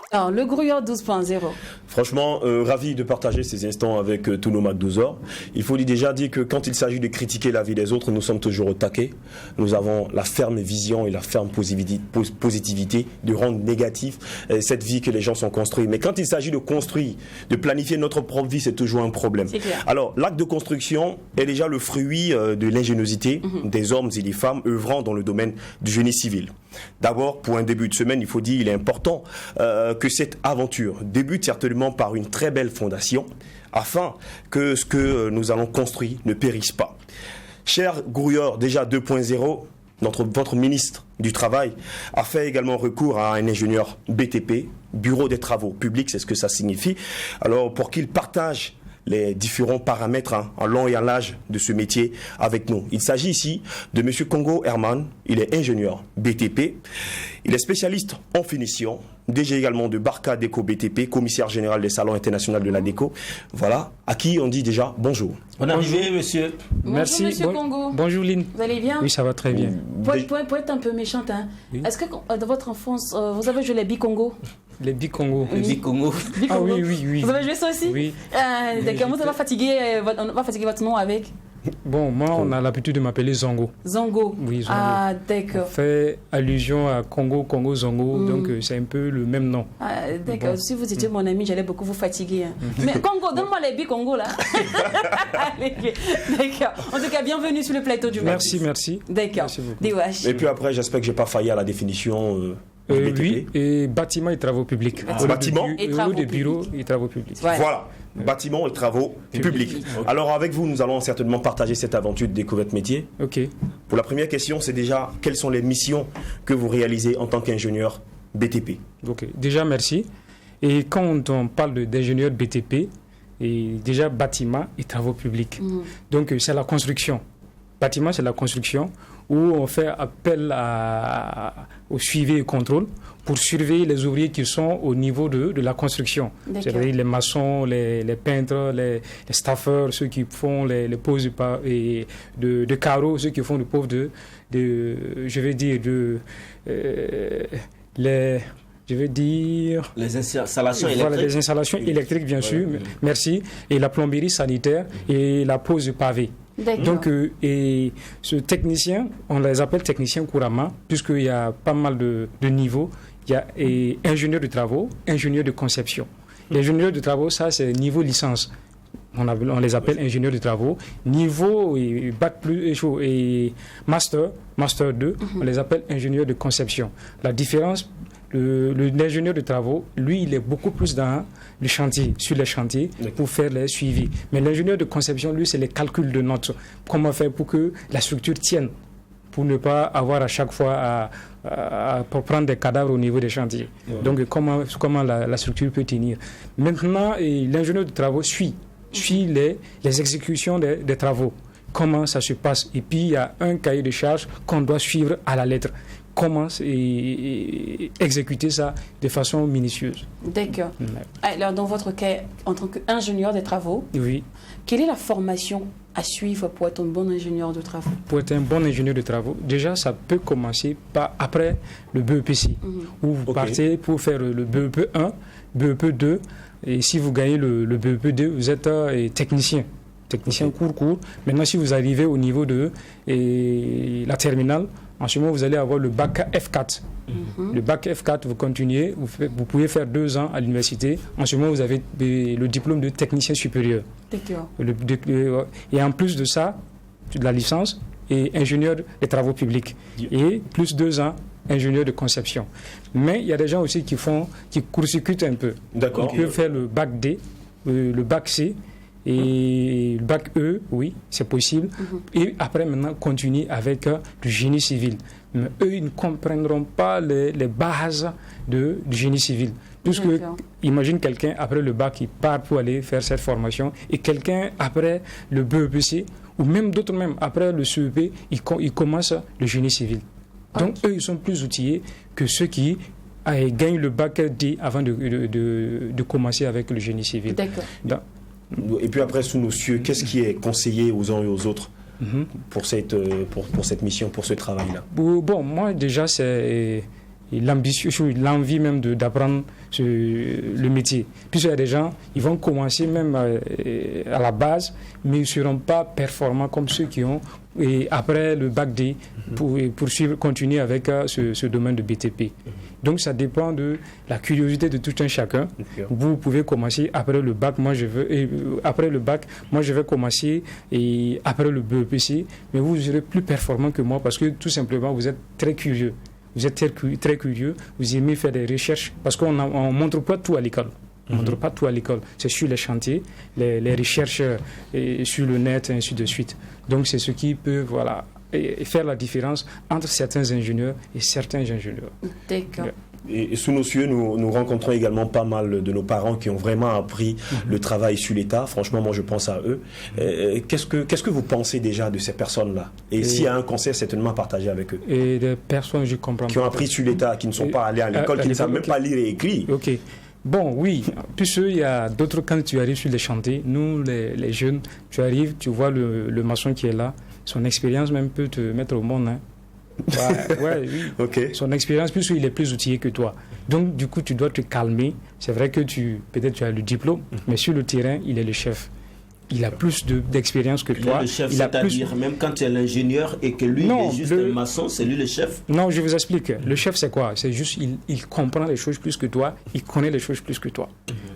Speaker 2: Alors, le Grouilleur 12.0.
Speaker 3: Franchement, ravi de partager ces instants avec tous nos McDozors. Il faut déjà dire que quand il s'agit de critiquer la vie des autres, nous sommes toujours au taquet. Nous avons la ferme vision et la ferme positivité de rendre négatif cette vie que les gens sont construits. Mais quand il s'agit de construire, de planifier notre propre vie, c'est toujours un problème. Alors, l'acte de construction est déjà le fruit de l'ingéniosité des hommes et des femmes œuvrant dans le domaine du génie civil. D'abord, pour un début de semaine, il faut dire qu'il est important que cette aventure débute certainement par une très belle fondation afin que ce que nous allons construire ne périsse pas. Cher Grouilleur, déjà 2.0, votre ministre du Travail a fait également recours à un ingénieur BTP, Bureau des Travaux Publics, c'est ce que ça signifie, alors pour qu'il partage les différents paramètres en long et en large de ce métier avec nous. Il s'agit ici de M. Congo Herman, il est ingénieur BTP, il est spécialiste en finition, DG également de Barca Déco BTP, commissaire général des salons internationaux de la déco. Voilà, à qui on dit déjà bonjour.
Speaker 4: Bonne arrivée, monsieur.
Speaker 2: Merci. Bonjour, monsieur Congo.
Speaker 7: Bonjour, Lynn.
Speaker 2: Vous allez bien?
Speaker 7: Oui, ça va très bien.
Speaker 2: Pour être un peu méchante, hein, oui. Est-ce que dans votre enfance, vous avez joué les Bicongo?
Speaker 7: Les Bicongo.
Speaker 4: Les Bicongo.
Speaker 7: Ah oui, oui, oui.
Speaker 2: Vous avez joué ça aussi?
Speaker 7: Oui.
Speaker 2: D'accord, on va fatiguer votre nom avec?
Speaker 7: Bon, moi, on a l'habitude de m'appeler Zongo.
Speaker 2: Zongo?
Speaker 7: Oui, Zongo.
Speaker 2: Ah, d'accord.
Speaker 7: On fait allusion à Congo, Congo, Zongo, donc c'est un peu le même nom.
Speaker 2: Ah, d'accord. Bon. Si vous étiez mon ami, j'allais beaucoup vous fatiguer. Hein. Mais Congo, donne-moi les Bicongo, là. D'accord. En tout cas, bienvenue sur le plateau du match.
Speaker 7: Merci.
Speaker 2: D'accord.
Speaker 3: Et puis après, j'espère que je n'ai pas failli à la définition...
Speaker 7: oui, et bâtiments et travaux publics.
Speaker 3: Bâtiments
Speaker 7: et bureaux et travaux publics.
Speaker 3: Voilà. Bâtiments et travaux publics. Okay. Alors avec vous, nous allons certainement partager cette aventure de découverte métier.
Speaker 7: Ok.
Speaker 3: Pour la première question, c'est déjà quelles sont les missions que vous réalisez en tant qu'ingénieur BTP?
Speaker 7: Ok. Déjà, merci. Et quand on parle d'ingénieur BTP, et déjà bâtiments et travaux publics. Donc c'est la construction. Bâtiment, c'est la construction où on fait appel au suivi et contrôle pour surveiller les ouvriers qui sont au niveau de la construction. C'est-à-dire les maçons, les peintres, les staffeurs, ceux qui font les poses de carreaux, ceux qui font les poses
Speaker 4: les installations électriques.
Speaker 7: Voilà, les installations électriques, bien sûr. Merci. Et la plomberie sanitaire et la pose de pavés. Donc, et ce technicien, on les appelle techniciens couramment, puisqu'il y a pas mal de niveaux. Il y a ingénieur de travaux, ingénieur de conception. L'ingénieur de travaux, ça, c'est niveau licence. On les appelle ingénieurs de travaux. Niveau et bac plus et master 2, on les appelle ingénieurs de conception. La différence, l'ingénieur de travaux, lui, il est beaucoup plus dans le chantier, sur les chantiers, pour faire les suivis. Mais l'ingénieur de conception, lui, c'est les calculs de notes. Comment faire pour que la structure tienne, pour ne pas avoir à chaque fois à prendre des cadavres au niveau des chantiers. Ouais. Donc, comment la structure peut tenir. Maintenant, l'ingénieur de travaux suit les exécutions des travaux. Comment ça se passe. Et puis, il y a un cahier de charges qu'on doit suivre à la lettre. Comment exécuter ça de façon minutieuse.
Speaker 2: D'accord. Alors, dans votre cas, en tant qu'ingénieur des travaux, oui. Quelle est la formation à suivre pour être un bon ingénieur de travaux?
Speaker 7: Pour être un bon ingénieur de travaux, déjà, ça peut commencer après le BEPC, où vous partez pour faire le BEP 1, BEP 2, et si vous gagnez le BEP 2, vous êtes technicien court. Maintenant, si vous arrivez au niveau de la terminale, en ce moment, vous allez avoir le bac F4. Le bac F4, vous continuez, vous pouvez faire 2 ans à l'université. En ce moment, vous avez le diplôme de technicien supérieur.
Speaker 2: D'accord.
Speaker 7: Et en plus de ça, de la licence et ingénieur des travaux publics. Et plus 2 ans, ingénieur de conception. Mais il y a des gens aussi qui court-circuitent un peu.
Speaker 3: D'accord.
Speaker 7: Ils peuvent faire le bac D, le bac C, et le bac E, oui, c'est possible. Et après, maintenant, continuer avec du génie civil. Mais eux, ils ne comprendront pas les bases du génie civil. Puisque, imagine quelqu'un, après le bac, il part pour aller faire cette formation, et quelqu'un, après le BEPC, ou même d'autres même, après le CEP, ils commencent le génie civil. Donc, eux, ils sont plus outillés que ceux qui gagnent le bac D avant de commencer avec le génie civil.
Speaker 2: D'accord.
Speaker 3: Et puis après, sous nos cieux, qu'est-ce qui est conseillé aux uns et aux autres pour cette mission, pour ce travail-là?
Speaker 7: Bon, moi déjà, c'est l'envie même d'apprendre le métier. Puisqu'il y a des gens, ils vont commencer même à la base, mais ils ne seront pas performants comme ceux qui ont, et après le bac D, pour continuer avec ce domaine de BTP. Donc ça dépend de la curiosité de tout un chacun. Vous pouvez commencer après le bac, après le bac, moi je vais commencer et après le BEPC, mais vous serez plus performant que moi parce que tout simplement vous êtes très curieux. Vous êtes très curieux, vous aimez faire des recherches parce qu'on ne montre pas tout à l'école. On ne montre pas tout à l'école. C'est sur les chantiers, les recherches sur le net, et ainsi de suite. Donc c'est ce qui peut faire la différence entre certains ingénieurs et certains ingénieurs.
Speaker 2: D'accord.
Speaker 3: Et sous nos cieux, nous rencontrons également pas mal de nos parents qui ont vraiment appris le travail sur l'État. Franchement, moi, je pense à eux. Qu'est-ce que vous pensez déjà de ces personnes-là? Et s'il y a un conseil, certainement partagé avec eux.
Speaker 7: Et des personnes, je comprends.
Speaker 3: Qui ont appris sur l'État, qui ne sont pas allés à l'école, qui ne savent même pas lire et écrire.
Speaker 7: Ok. Bon, oui. Puisque il y a d'autres, quand tu arrives sur les chantiers, nous, les jeunes, tu arrives, tu vois le maçon qui est là. Son expérience même peut te mettre au monde, hein. Oui.
Speaker 3: Okay.
Speaker 7: Son expérience, puisqu'il est plus outillé que toi. Donc, du coup, tu dois te calmer. C'est vrai que peut-être tu as le diplôme, mais sur le terrain, il est le chef. Il a plus d'expérience que toi.
Speaker 4: Le chef, c'est-à-dire même quand tu es l'ingénieur et que lui, il est juste un maçon, c'est lui le chef?
Speaker 7: Non, je vous explique. Le chef, c'est quoi? C'est juste, il comprend les choses plus que toi, il connaît les choses plus que toi.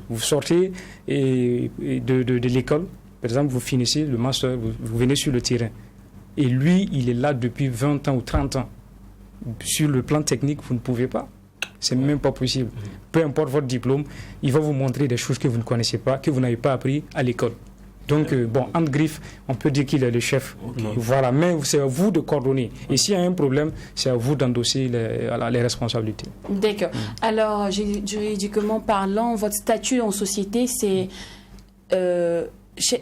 Speaker 7: Vous sortez de l'école, par exemple, vous finissez le master, vous venez sur le terrain. Et lui, il est là depuis 20 ans ou 30 ans. Sur le plan technique, vous ne pouvez pas. C'est même pas possible. Peu importe votre diplôme, il va vous montrer des choses que vous ne connaissez pas, que vous n'avez pas appris à l'école. Donc, entre griffes, on peut dire qu'il est le chef. Voilà, mais c'est à vous de coordonner. Et s'il y a un problème, c'est à vous d'endosser les responsabilités.
Speaker 2: D'accord. Alors, juridiquement parlant, votre statut en société, c'est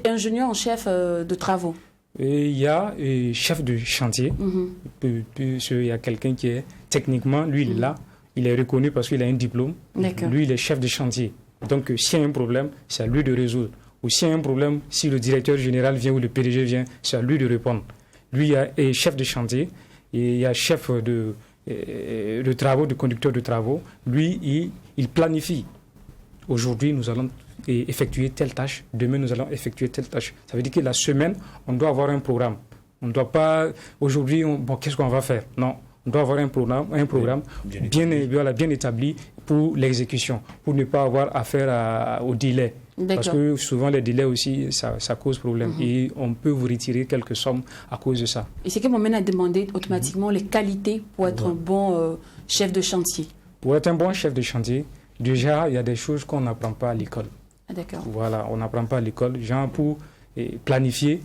Speaker 2: ingénieur en chef de travaux.
Speaker 7: Et il y a chef de chantier. Il y a quelqu'un qui est techniquement, lui, il est là. Il est reconnu parce qu'il a un diplôme. Lui, il est chef de chantier. Donc, s'il y a un problème, c'est à lui de résoudre. Ou s'il y a un problème, si le directeur général vient ou le PDG vient, c'est à lui de répondre. Lui, il est chef de chantier. Et il y a chef de travaux, de conducteur de travaux. Lui, il planifie. Aujourd'hui, nous allons effectuer telle tâche. Demain, nous allons effectuer telle tâche. Ça veut dire que la semaine, on doit avoir un programme. On ne doit pas... Aujourd'hui, qu'est-ce qu'on va faire? Non. On doit avoir un programme bien établi pour l'exécution, pour ne pas avoir affaire au délai. Parce que souvent, les délais aussi, ça cause problème. Et on peut vous retirer quelques sommes à cause de ça.
Speaker 2: Et c'est qui m'amène à demander automatiquement les qualités pour être un bon chef de chantier.
Speaker 7: Pour être un bon chef de chantier, déjà, il y a des choses qu'on n'apprend pas à l'école.
Speaker 2: Ah, d'accord.
Speaker 7: Voilà, on n'apprend pas à l'école. Genre, pour planifier,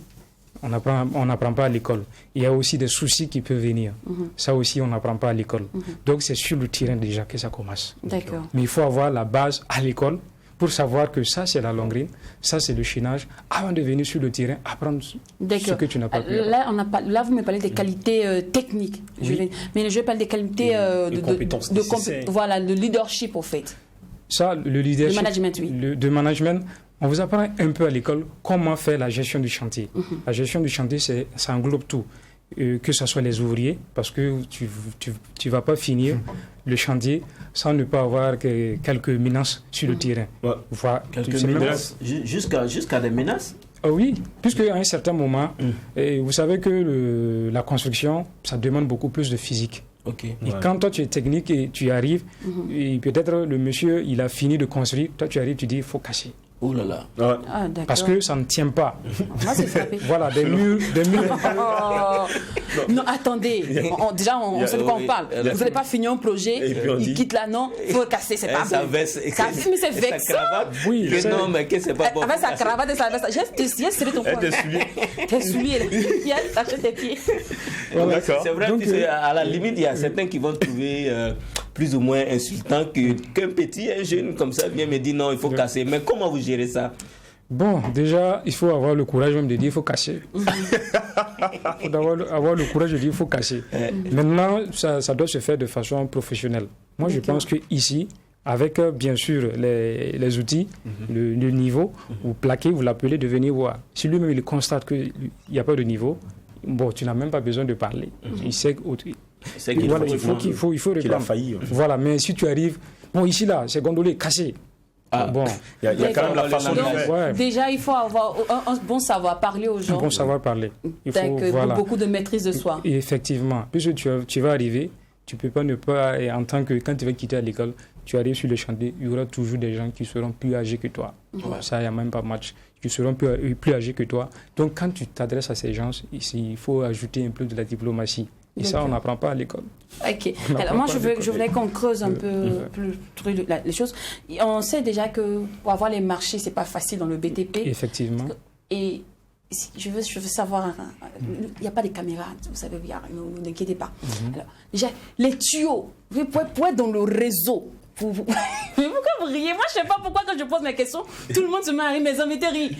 Speaker 7: on n'apprend pas à l'école. Il y a aussi des soucis qui peuvent venir. Ça aussi, on n'apprend pas à l'école. Donc, c'est sur le terrain déjà que ça commence.
Speaker 2: D'accord.
Speaker 7: Mais il faut avoir la base à l'école pour savoir que ça, c'est la longrine, ça, c'est le chinage, avant de venir sur le terrain, apprendre ce que tu n'as pas pu.
Speaker 2: Là, vous me parlez des qualités techniques.
Speaker 7: Oui.
Speaker 2: Mais je parle des qualités
Speaker 3: de compétences nécessaires.
Speaker 2: Voilà, le leadership, au fait.
Speaker 7: Ça, le leadership.
Speaker 2: Le management, oui.
Speaker 7: De management, on vous apprend un peu à l'école comment faire la gestion du chantier. La gestion du chantier, ça englobe tout. Que ce soit les ouvriers, parce que tu vas pas finir le chantier sans ne pas avoir quelques menaces sur le terrain.
Speaker 4: Voilà, quelques menaces, jusqu'à des menaces.
Speaker 7: Oui, puisque à un certain moment, vous savez que la construction, ça demande beaucoup plus de physique.
Speaker 4: Okay.
Speaker 7: Et quand toi tu es technique et tu arrives, et peut-être le monsieur il a fini de construire, toi tu arrives, tu dis il faut casser.
Speaker 4: Oh là là.
Speaker 2: Ah,
Speaker 7: parce que ça ne tient pas.
Speaker 2: Moi, c'est frappé.
Speaker 7: Voilà, des murs.
Speaker 2: Non, attendez. Déjà, on sait de quoi on parle. Vous n'avez pas fini un projet, il quitte là, non, il faut casser, c'est pas bon. Mais c'est vexant.
Speaker 7: Oui,
Speaker 4: non, mais que c'est pas bon.
Speaker 2: Avec sa cravate et sa veste. J'ai serré ton poing. Tes souliers. Il a attaché tes pieds.
Speaker 4: C'est vrai qu'à la limite, il y a certains qui vont trouver plus ou moins insultant qu'un petit, un jeune comme ça vient me dire non, il faut casser. Mais comment vous gérez ça?
Speaker 7: Bon, déjà, il faut avoir le courage même de dire il faut casser. Il faut avoir le courage de dire il faut casser. Maintenant, ça doit se faire de façon professionnelle. Moi, je pense qu'ici, avec bien sûr les outils, le niveau, vous plaquez, vous l'appelez de venir voir. Si lui-même il constate qu'il n'y a pas de niveau, bon, tu n'as même pas besoin de parler. Il sait qu'il faut reprendre.
Speaker 3: Qu'il a failli.
Speaker 7: Voilà, mais si tu arrives, bon, ici là, c'est gondolé, cassé. Bon,
Speaker 3: il y a quand même la façon de faire.
Speaker 2: Ouais. Déjà, il faut avoir un bon savoir parler aux gens.
Speaker 7: Un bon savoir parler. Il
Speaker 2: faut beaucoup de maîtrise de soi.
Speaker 7: Et effectivement, puisque tu vas arriver, tu peux pas ne pas, en tant que, quand tu vas quitter à l'école, tu arrives sur le chantier, il y aura toujours des gens qui seront plus âgés que toi. Ça, il n'y a même pas match. Qui seront plus âgés que toi. Donc, quand tu t'adresses à ces gens, il faut ajouter un peu de la diplomatie. Et ça, on n'apprend pas à l'école.
Speaker 2: Ok. Alors moi, je voulais qu'on creuse un peu plus les choses. On sait déjà que pour avoir les marchés, c'est pas facile dans le BTP.
Speaker 7: Effectivement.
Speaker 2: Et je veux savoir, il n'y a pas de caméras, vous savez, ne vous inquiétez pas. Alors, déjà, les tuyaux, pour être dans le réseau. Pourquoi vous riez? Moi, je ne sais pas pourquoi quand je pose mes questions, tout le monde se met à rire, mes invités rient.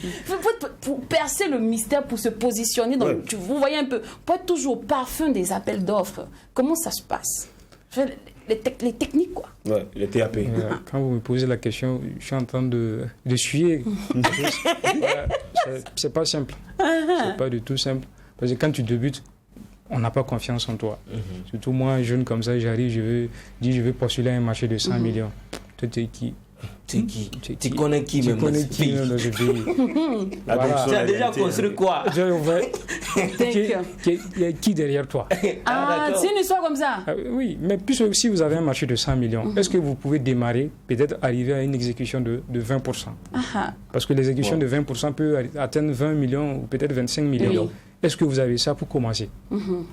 Speaker 2: Pour percer le mystère, pour se positionner, vous voyez un peu, pour être toujours au parfum des appels d'offres, comment ça se passe? Les techniques, quoi.
Speaker 3: Ouais, les TAP.
Speaker 7: Quand vous me posez la question, je suis en train de suer. C'est pas simple. C'est pas du tout simple. Parce que quand tu débutes, on n'a pas confiance en toi. Surtout moi, jeune comme ça, j'arrive, je veux postuler à un marché de 100 millions. Toi, tu es qui?
Speaker 4: Tu connais qui même dans ce pays?
Speaker 7: Voilà.
Speaker 4: Tu as déjà construit quoi?
Speaker 7: Qui derrière toi?
Speaker 2: C'est une histoire comme ça?
Speaker 7: Oui, mais puisque si vous avez un marché de 100 millions, est-ce que vous pouvez démarrer, peut-être arriver à une exécution de 20%? Parce que l'exécution de 20% peut atteindre 20 millions ou peut-être 25 millions. Oui. Est-ce que vous avez ça pour commencer?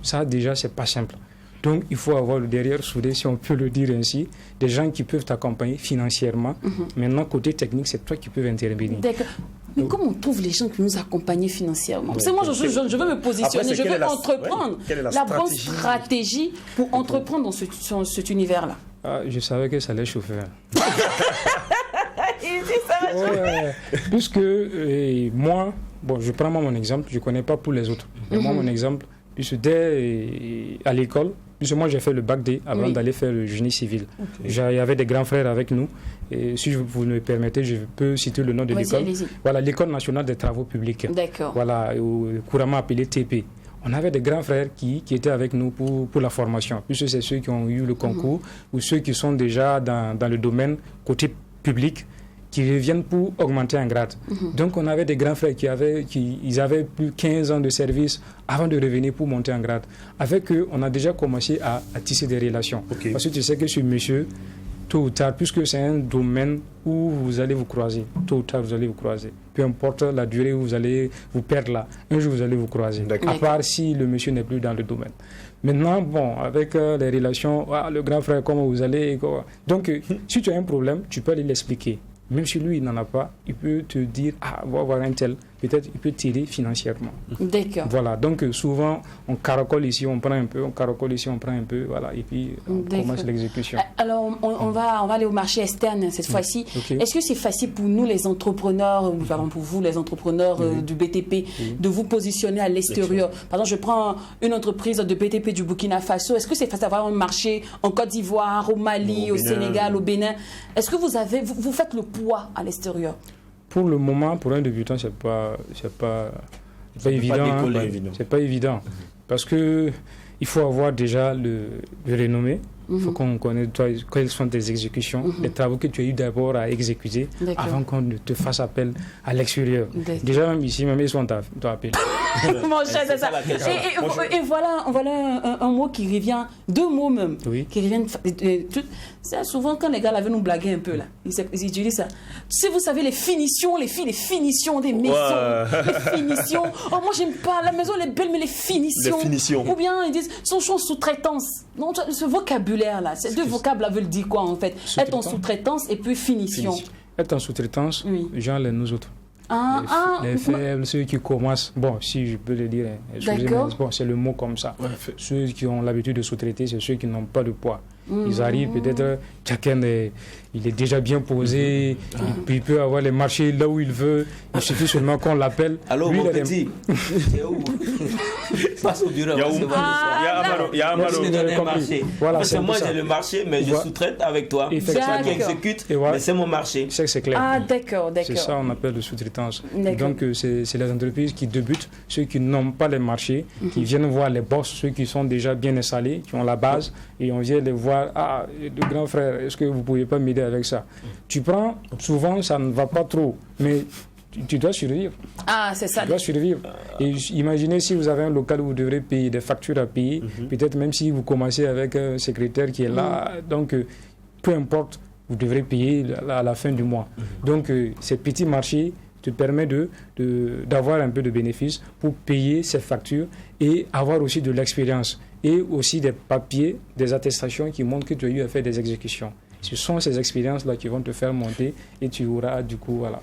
Speaker 7: Ça, déjà, c'est pas simple. Donc, il faut avoir le derrière soudé, si on peut le dire ainsi, des gens qui peuvent t'accompagner financièrement. Maintenant, côté technique, c'est toi qui peux intervenir.
Speaker 2: D'accord. Mais comment on trouve les gens qui nous accompagnent financièrement? Parce que moi, je veux me positionner, je veux entreprendre. La bonne stratégie pour entreprendre dans cet univers-là?
Speaker 7: Je savais que ça allait chauffer. Puisque moi, je prends mon exemple, je ne connais pas pour les autres. Mais moi, mon exemple, puisque dès à l'école, puisque moi j'ai fait le bac D avant d'aller faire le génie civil. Il y avait des grands frères avec nous. Et si vous me permettez, je peux citer le nom de l'école. Voilà, l'École nationale des travaux publics.
Speaker 2: D'accord.
Speaker 7: Voilà, couramment appelée TP. On avait des grands frères qui étaient avec nous pour la formation. Puisque c'est ceux qui ont eu le concours ou ceux qui sont déjà dans le domaine côté public, qui reviennent pour augmenter un grade. Donc on avait des grands frères qui avaient plus de 15 ans de service avant de revenir pour monter en grade. Avec eux, on a déjà commencé à tisser des relations. Parce que tu sais que ce monsieur, tôt ou tard, puisque c'est un domaine où vous allez vous croiser. Tôt ou tard, vous allez vous croiser. Peu importe la durée où vous allez vous perdre là, un jour vous allez vous croiser. À part si le monsieur n'est plus dans le domaine. Maintenant, bon, avec les relations, le grand frère, comment vous allez quoi. Donc, si tu as un problème, tu peux aller l'expliquer. Même si lui, il n'en a pas, il peut te dire, on va voir un tel. Peut-être il peut t'aider financièrement.
Speaker 2: D'accord.
Speaker 7: Voilà, donc souvent, on caracole ici, on prend un peu, on caracole ici, on prend un peu, voilà, et puis on commence l'exécution.
Speaker 2: Alors, on va aller au marché externe cette fois-ci.
Speaker 7: Okay.
Speaker 2: Est-ce que c'est facile pour nous, les entrepreneurs, ou pardon, pour vous, les entrepreneurs du BTP, de vous positionner à l'extérieur? Par exemple, je prends une entreprise de BTP du Burkina Faso. Est-ce que c'est facile d'avoir un marché en Côte d'Ivoire, au Mali, au Sénégal, au Bénin? Est-ce que vous faites le poids à l'extérieur?
Speaker 7: Pour le moment, pour un débutant, c'est pas évident. C'est pas évident. Parce que il faut avoir déjà le renommé. Il faut qu'on connaisse quelles sont tes exécutions, les travaux que tu as eu d'abord à exécuter avant qu'on ne te fasse appel à l'extérieur. Déjà, même ici, même ils sont appelés.
Speaker 2: Mon cher, c'est ça. Et voilà un mot qui revient, deux mots même, qui reviennent. C'est souvent quand les gars viennent nous blaguer un peu là, ils disent ça. Si vous savez les finitions, les finitions des maisons, les finitions. Oh, moi j'aime pas, la maison elle est belle, mais les finitions. Ou bien ils disent son champ sous-traitance. Non, ce vocabulaire là, ces deux vocables là veulent dire quoi en fait? Être en sous-traitance et puis finition.
Speaker 7: Être en sous-traitance, genre nous autres. Les faibles, ceux qui commencent, bon, si je peux le dire, bon, c'est le mot comme ça. Ceux qui ont l'habitude de sous-traiter, c'est ceux qui n'ont pas de poids. Ils arrivent peut-être, chacun il est déjà bien posé, puis il peut avoir les marchés là où il veut, il suffit seulement qu'on l'appelle.
Speaker 4: Allô, mon petit, c'est où? Passe au bureau. Il y a un marché. Voilà, c'est moi j'ai le marché, mais je sous-traite avec toi. C'est toi qui exécute, mais c'est mon marché.
Speaker 7: C'est clair.
Speaker 2: Ah, d'accord.
Speaker 7: C'est ça on appelle le sous-traitance. Donc c'est les entreprises qui débutent, ceux qui n'ont pas les marchés, qui viennent voir les boss, ceux qui sont déjà bien installés, qui ont la base, et on vient les voir. Le grand frère, est-ce que vous ne pouvez pas m'aider avec ça? Tu prends, souvent ça ne va pas trop, mais tu dois survivre.
Speaker 2: C'est ça.
Speaker 7: Tu dois survivre. Et imaginez si vous avez un local où vous devrez payer des factures à payer, peut-être même si vous commencez avec un secrétaire qui est là, donc peu importe, vous devrez payer à la fin du mois. Donc ces petits marchés te permet d'avoir un peu de bénéfices pour payer ces factures et avoir aussi de l'expérience et aussi des papiers, des attestations qui montrent que tu as eu à faire des exécutions. Ce sont ces expériences-là qui vont te faire monter et tu auras du coup, voilà.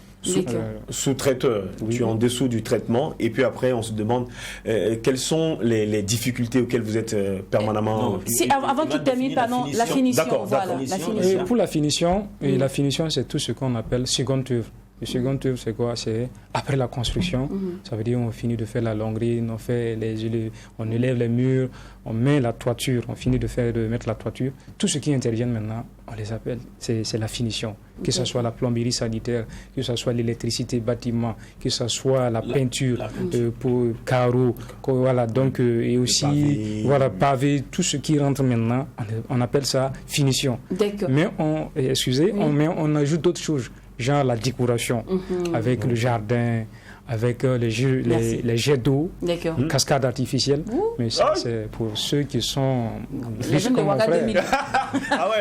Speaker 3: Sous-traiteur, tu es en dessous du traitement et puis après on se demande quelles sont les difficultés auxquelles vous êtes permanemment...
Speaker 2: Avant qu'il termine, pardon, la finition. Voilà, la finition.
Speaker 7: Et pour la finition, la finition c'est tout ce qu'on appelle seconde œuvre. Le second œuvre, c'est quoi? C'est après la construction. Ça veut dire on finit de faire la longrine, on élève les murs, on met la toiture, on finit de mettre la toiture. Tout ce qui intervient maintenant, on les appelle, c'est la finition. Que ce soit la plomberie sanitaire, que ce soit l'électricité bâtiment, que ce soit la peinture pour carreaux, voilà, donc, et aussi pavé, tout ce qui rentre maintenant, on appelle ça finition. Mais on ajoute d'autres choses. Genre la décoration, avec le jardin, avec les jets d'eau, cascades artificielles. Mais ça, c'est pour ceux qui sont riches comme mon frère.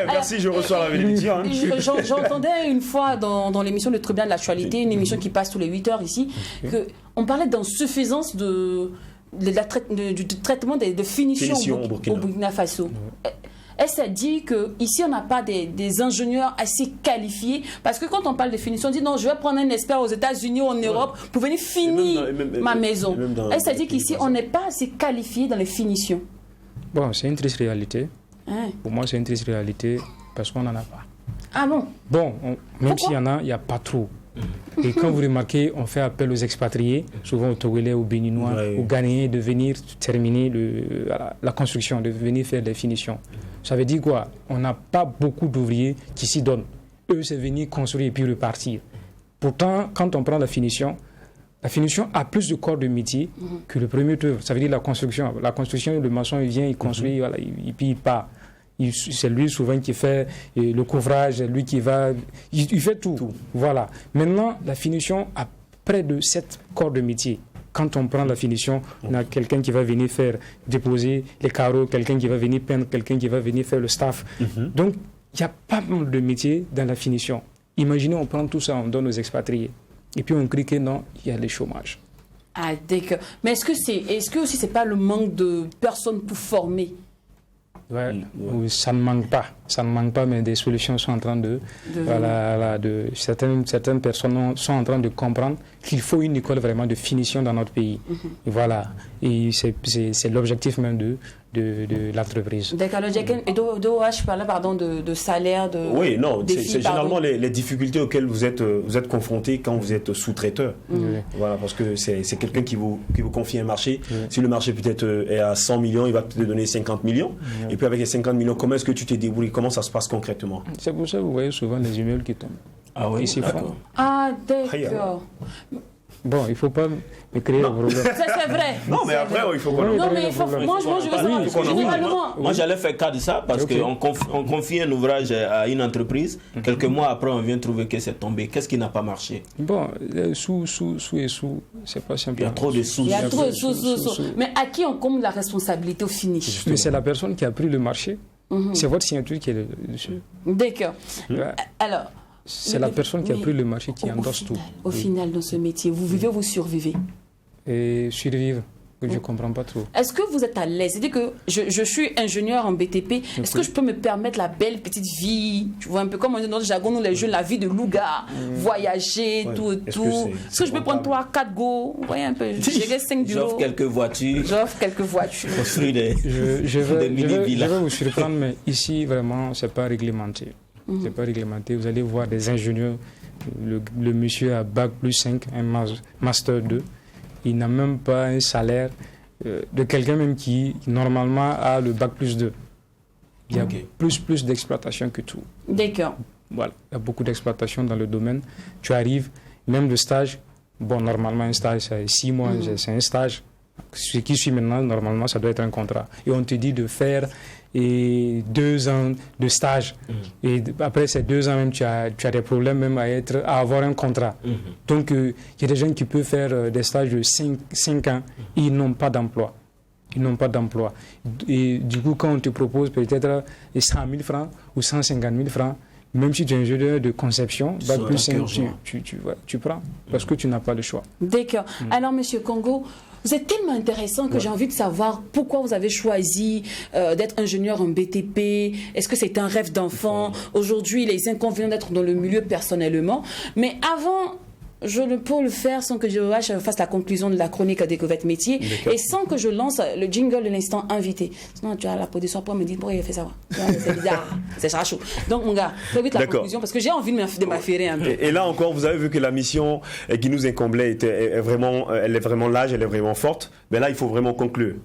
Speaker 3: Merci, je reçois la vérité.
Speaker 2: J'entendais une fois dans l'émission Le Tribunal de l'actualité, une émission qui passe tous les 8 heures ici, qu'on parlait d'insuffisance du traitement de finition au Burkina Faso. Est-ce à dire qu'ici, on n'a pas des ingénieurs assez qualifiés? Parce que quand on parle de finition, on dit non, je vais prendre un expert aux États-Unis ou en Europe pour venir finir ma maison. Est-ce à dire qu'ici, on n'est pas assez qualifié dans les finitions?
Speaker 7: Bon, c'est une triste réalité. Pour moi, c'est une triste réalité parce qu'on n'en a pas.
Speaker 2: Ah bon?
Speaker 7: Bon, même s'il y en a, il n'y a pas trop. Et quand vous remarquez, on fait appel aux expatriés, souvent aux Togolais, aux Béninois, aux Ghanéens, de venir terminer la construction, de venir faire des finitions. Ça veut dire quoi? On n'a pas beaucoup d'ouvriers qui s'y donnent. Eux, c'est venir construire et puis repartir. Pourtant, quand on prend la finition a plus de corps de métier que le premier œuvre. Ça veut dire la construction. La construction, le maçon, il vient, il construit, voilà, et puis il part. C'est lui souvent qui fait le couvrage, lui qui va... Il fait tout. Voilà. Maintenant, la finition a près de 7 corps de métier. Quand on prend la finition, on a quelqu'un qui va venir déposer les carreaux, quelqu'un qui va venir peindre, quelqu'un qui va venir faire le staff. Donc, il y a pas mal de métiers dans la finition. Imaginez, on prend tout ça, on donne aux expatriés. Et puis on crie que non, il y a le chômage.
Speaker 2: Ah, d'accord. Mais est-ce que aussi c'est pas le manque de personnes pour former?
Speaker 7: Ouais, ça ne manque pas, mais des solutions sont en train certaines personnes sont en train de comprendre qu'il faut une école vraiment de finition dans notre pays. Et voilà, et c'est l'objectif même de l'entreprise.
Speaker 2: D'accord, je parlais de salaire, de...
Speaker 3: Oui, non,
Speaker 2: défis,
Speaker 3: c'est généralement les difficultés auxquelles vous êtes confrontés quand vous êtes sous-traiteur. Voilà, parce que c'est quelqu'un qui vous confie un marché. Si le marché peut-être est à 100 millions, il va te donner 50 millions. Et puis avec les 50 millions, comment est-ce que tu te débrouilles? Comment ça se passe concrètement?
Speaker 7: C'est pour ça que vous voyez souvent les immeubles qui tombent.
Speaker 3: Ah oui, d'accord.
Speaker 2: Ah, d'accord.
Speaker 7: Bon, il ne faut pas me créer un problème.
Speaker 2: C'est vrai.
Speaker 3: Non, mais après, il faut qu'on...
Speaker 2: Non, mais moi, je veux savoir, généralement...
Speaker 4: Moi, j'allais faire cas de ça parce qu'on confie un ouvrage à une entreprise. Quelques mois après, on vient trouver que c'est tombé. Qu'est-ce qui n'a pas marché?
Speaker 7: Bon, sous, c'est pas simple.
Speaker 4: Il y a trop de sous.
Speaker 2: Il y a trop de sous. Mais à qui on compte la responsabilité au finish?
Speaker 7: Mais c'est la personne qui a pris le marché. C'est votre signature qui est dessus.
Speaker 2: D'accord. Alors...
Speaker 7: C'est la personne qui a pris le marché qui endosse tout.
Speaker 2: Au final, dans ce métier, vous vivez ou vous survivez?
Speaker 7: Et survivre, je ne comprends pas trop.
Speaker 2: Est-ce que vous êtes à l'aise? C'est-à-dire que je suis ingénieur en BTP. Est-ce que je peux me permettre la belle petite vie? Tu vois, un peu comme on dit dans notre jargon, nous les jeunes, la vie de louga, voyager, tout et tout. Est-ce que je peux prendre 3-4 go? Vous voyez un peu, gérer 5 bureaux.
Speaker 4: J'offre quelques voitures. Construire
Speaker 7: je vais vous surprendre, mais ici, vraiment, ce n'est pas réglementé. C'est pas réglementé. Vous allez voir des ingénieurs. Le monsieur a bac plus 5, un master 2. Il n'a même pas un salaire de quelqu'un même qui normalement a le bac plus 2. Il y a plus d'exploitation que tout.
Speaker 2: D'accord.
Speaker 7: Voilà, il y a beaucoup d'exploitation dans le domaine. Tu arrives, même le stage. Bon, normalement un stage c'est 6 mois, c'est un stage. Ce qui suit maintenant, normalement, ça doit être un contrat. Et on te dit de faire 2 ans de stage. Et après ces 2 ans, même, tu as des problèmes même à avoir un contrat. Donc, il y a des gens qui peuvent faire des stages de 5 ans et ils n'ont pas d'emploi. Et du coup, quand on te propose peut-être 100 000 francs ou 150 000 francs, même si tu es un ingénieur de conception, bac plus 5, tu prends parce que tu n'as pas le choix.
Speaker 2: D'accord. Alors, Monsieur Congo, vous êtes tellement intéressant que j'ai envie de savoir pourquoi vous avez choisi d'être ingénieur en BTP. Est-ce que c'est un rêve d'enfant? Aujourd'hui, les inconvénients d'être dans le milieu personnellement. Mais avant... Je ne peux le faire sans que je fasse la conclusion de la chronique à Découverte Métier et sans que je lance le jingle de l'instant invité. Sinon, tu as la production pour me dire pourquoi il a fait ça. C'est bizarre, c'est chaud. Donc, mon gars, fais vite la conclusion parce que j'ai envie de m'affairer un peu.
Speaker 3: Et là encore, vous avez vu que la mission qui nous incomblait elle est vraiment large, elle est vraiment forte. Mais là, il faut vraiment conclure.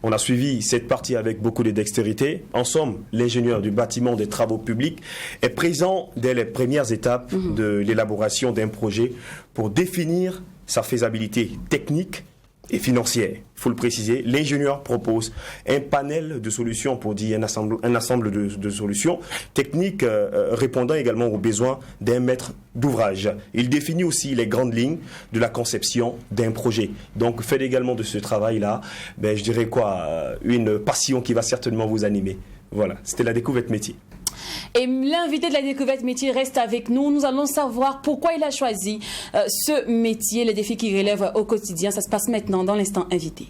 Speaker 3: On a suivi cette partie avec beaucoup de dextérité. En somme, l'ingénieur du bâtiment des travaux publics est présent dès les premières étapes de l'élaboration d'un projet pour définir sa faisabilité technique et financière. Il faut le préciser, l'ingénieur propose un panel de solutions, pour dire un ensemble de solutions techniques répondant également aux besoins d'un maître d'ouvrage. Il définit aussi les grandes lignes de la conception d'un projet. Donc faites également de ce travail-là, je dirais une passion qui va certainement vous animer. Voilà, c'était la découverte métier.
Speaker 2: Et l'invité de la découverte métier reste avec nous. Nous allons savoir pourquoi il a choisi ce métier, les défis qu'il relève au quotidien. Ça se passe maintenant dans l'instant invité.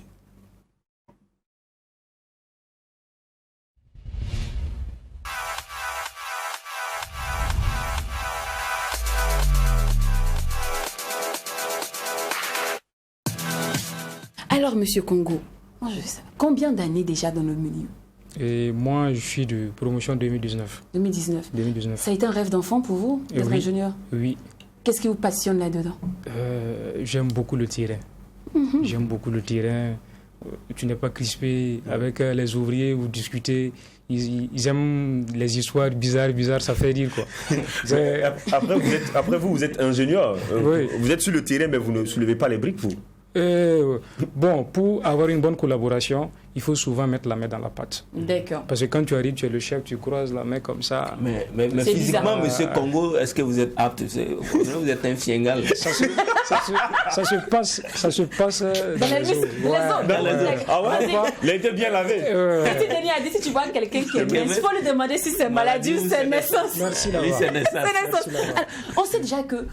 Speaker 2: Alors, Monsieur Congo, moi je veux savoir, combien d'années déjà dans le milieu?
Speaker 7: Et moi, je suis de promotion 2019.
Speaker 2: 2019. Ça a été un rêve d'enfant pour vous, d'être ingénieur?
Speaker 7: Oui.
Speaker 2: Qu'est-ce qui vous passionne là-dedans?
Speaker 7: J'aime beaucoup le terrain. J'aime beaucoup le terrain. Tu n'es pas crispé avec les ouvriers, vous discutez. Ils aiment les histoires bizarres, ça fait rire, quoi.
Speaker 3: Après, vous êtes ingénieur.
Speaker 7: Oui.
Speaker 3: Vous êtes sur le terrain, mais vous ne soulevez pas les briques, vous.
Speaker 7: Bon, pour avoir une bonne collaboration, il faut souvent mettre la main dans la pâte.
Speaker 2: D'accord.
Speaker 7: Parce que quand tu arrives, tu es le chef, tu croises la main comme ça.
Speaker 4: Mais
Speaker 2: C'est
Speaker 4: physiquement,
Speaker 2: bizarre.
Speaker 4: monsieur Congo, est-ce que vous êtes apte? Vous êtes un fiengal.
Speaker 7: Ça se passe
Speaker 2: Dans les zones.
Speaker 3: Ah ouais? Il a été bien lavé.
Speaker 2: Petit Denis a dit, si tu vois quelqu'un qui est bien, il faut lui demander si c'est maladie ou c'est naissance.
Speaker 7: Merci
Speaker 4: Oui,
Speaker 7: d'avoir.
Speaker 4: c'est nécessaire.
Speaker 2: C'est naissance. Alors, on sait déjà que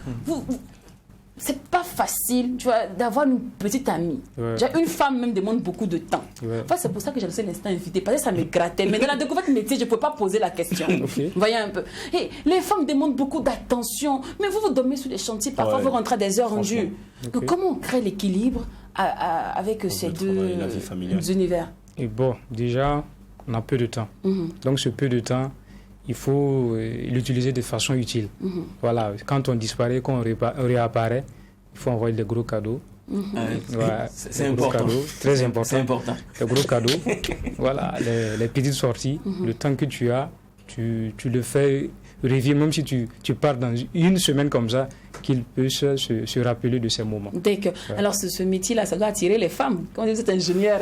Speaker 2: c'est pas facile, tu vois, d'avoir une petite amie.
Speaker 7: Ouais.
Speaker 2: Déjà, une femme même demande beaucoup de temps.
Speaker 7: Ouais.
Speaker 2: Enfin, c'est pour ça que j'ai laissé l'instant invité, parce que ça me grattait. Mais dans la découverte métier, je ne peux pas poser la question.
Speaker 7: Ok.
Speaker 2: Voyez un peu. Et les femmes demandent beaucoup d'attention. Mais vous dormez sur les chantiers, parfois
Speaker 3: Ouais.
Speaker 2: vous rentrez à des heures rendues.
Speaker 7: Ok.
Speaker 2: Comment on crée l'équilibre avec ces
Speaker 3: le
Speaker 2: deux
Speaker 3: travail et la vie familiale.
Speaker 2: univers?
Speaker 7: Et bon, déjà, on a peu de temps. Donc, ce peu de temps, il faut l'utiliser de façon utile. Voilà, quand on disparaît, quand on réapparaît, il faut envoyer des gros cadeaux. Ouais,
Speaker 4: C'est
Speaker 7: des gros
Speaker 4: important.
Speaker 7: cadeaux, très important.
Speaker 4: C'est important.
Speaker 7: Les gros cadeaux, voilà, les petites sorties, le temps que tu as, tu le fais revivre, même si tu pars dans une semaine comme ça, qu'il puisse se rappeler de ces moments.
Speaker 2: D'accord. Alors, ce métier-là, ça doit attirer les femmes. Quand vous êtes ingénieur,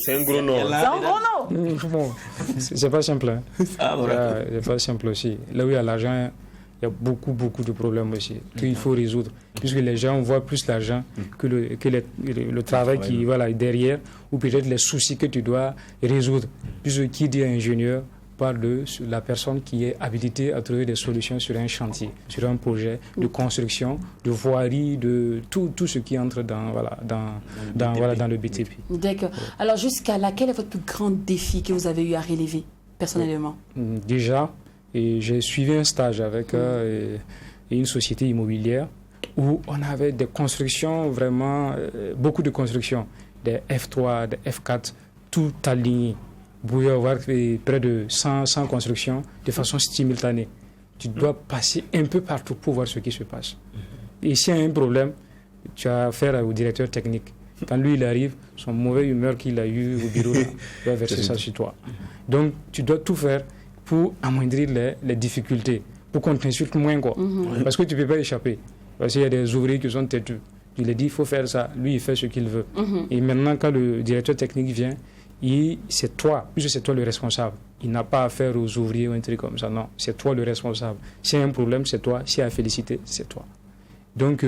Speaker 3: C'est un gros nom.
Speaker 2: c'est un gros nom.
Speaker 7: Bon, c'est pas simple. Hein.
Speaker 4: Ah, voilà.
Speaker 7: C'est pas simple aussi. Là où il y a l'argent, il y a beaucoup de problèmes aussi qu'il faut résoudre. Puisque les gens voient plus l'argent que le travail qui est derrière, ou peut-être les soucis que tu dois résoudre. Puisque qui dit ingénieur parle de la personne qui est habilitée à trouver des solutions sur un chantier, sur un projet de construction, de voirie, de tout ce qui entre dans le BTP.
Speaker 2: D'accord. Alors, jusqu'à là, quel est votre plus grand défi que vous avez eu à relever, personnellement?
Speaker 7: Déjà, j'ai suivi un stage avec une société immobilière où on avait des constructions, vraiment, beaucoup de constructions, des F3, des F4, tout aligné. Vous pouvez avoir près de 100 constructions de façon simultanée. Tu dois passer un peu partout pour voir ce qui se passe. Et s'il y a un problème, tu as affaire au directeur technique. Quand lui, il arrive, son mauvais humeur qu'il a eu au bureau, il va verser ça sur toi. Donc, tu dois tout faire pour amoindrir les difficultés, pour qu'on t'insulte moins, quoi. Parce que tu ne peux pas échapper. Parce qu'il y a des ouvriers qui sont têtus. Il lui dit, il faut faire ça. Lui, il fait ce qu'il veut. Et maintenant, quand le directeur technique vient, c'est toi, puisque c'est toi le responsable. Il n'a pas affaire aux ouvriers ou un truc comme ça. Non, c'est toi le responsable. S'il y a un problème, c'est toi. S'il y a à féliciter, c'est toi. Donc,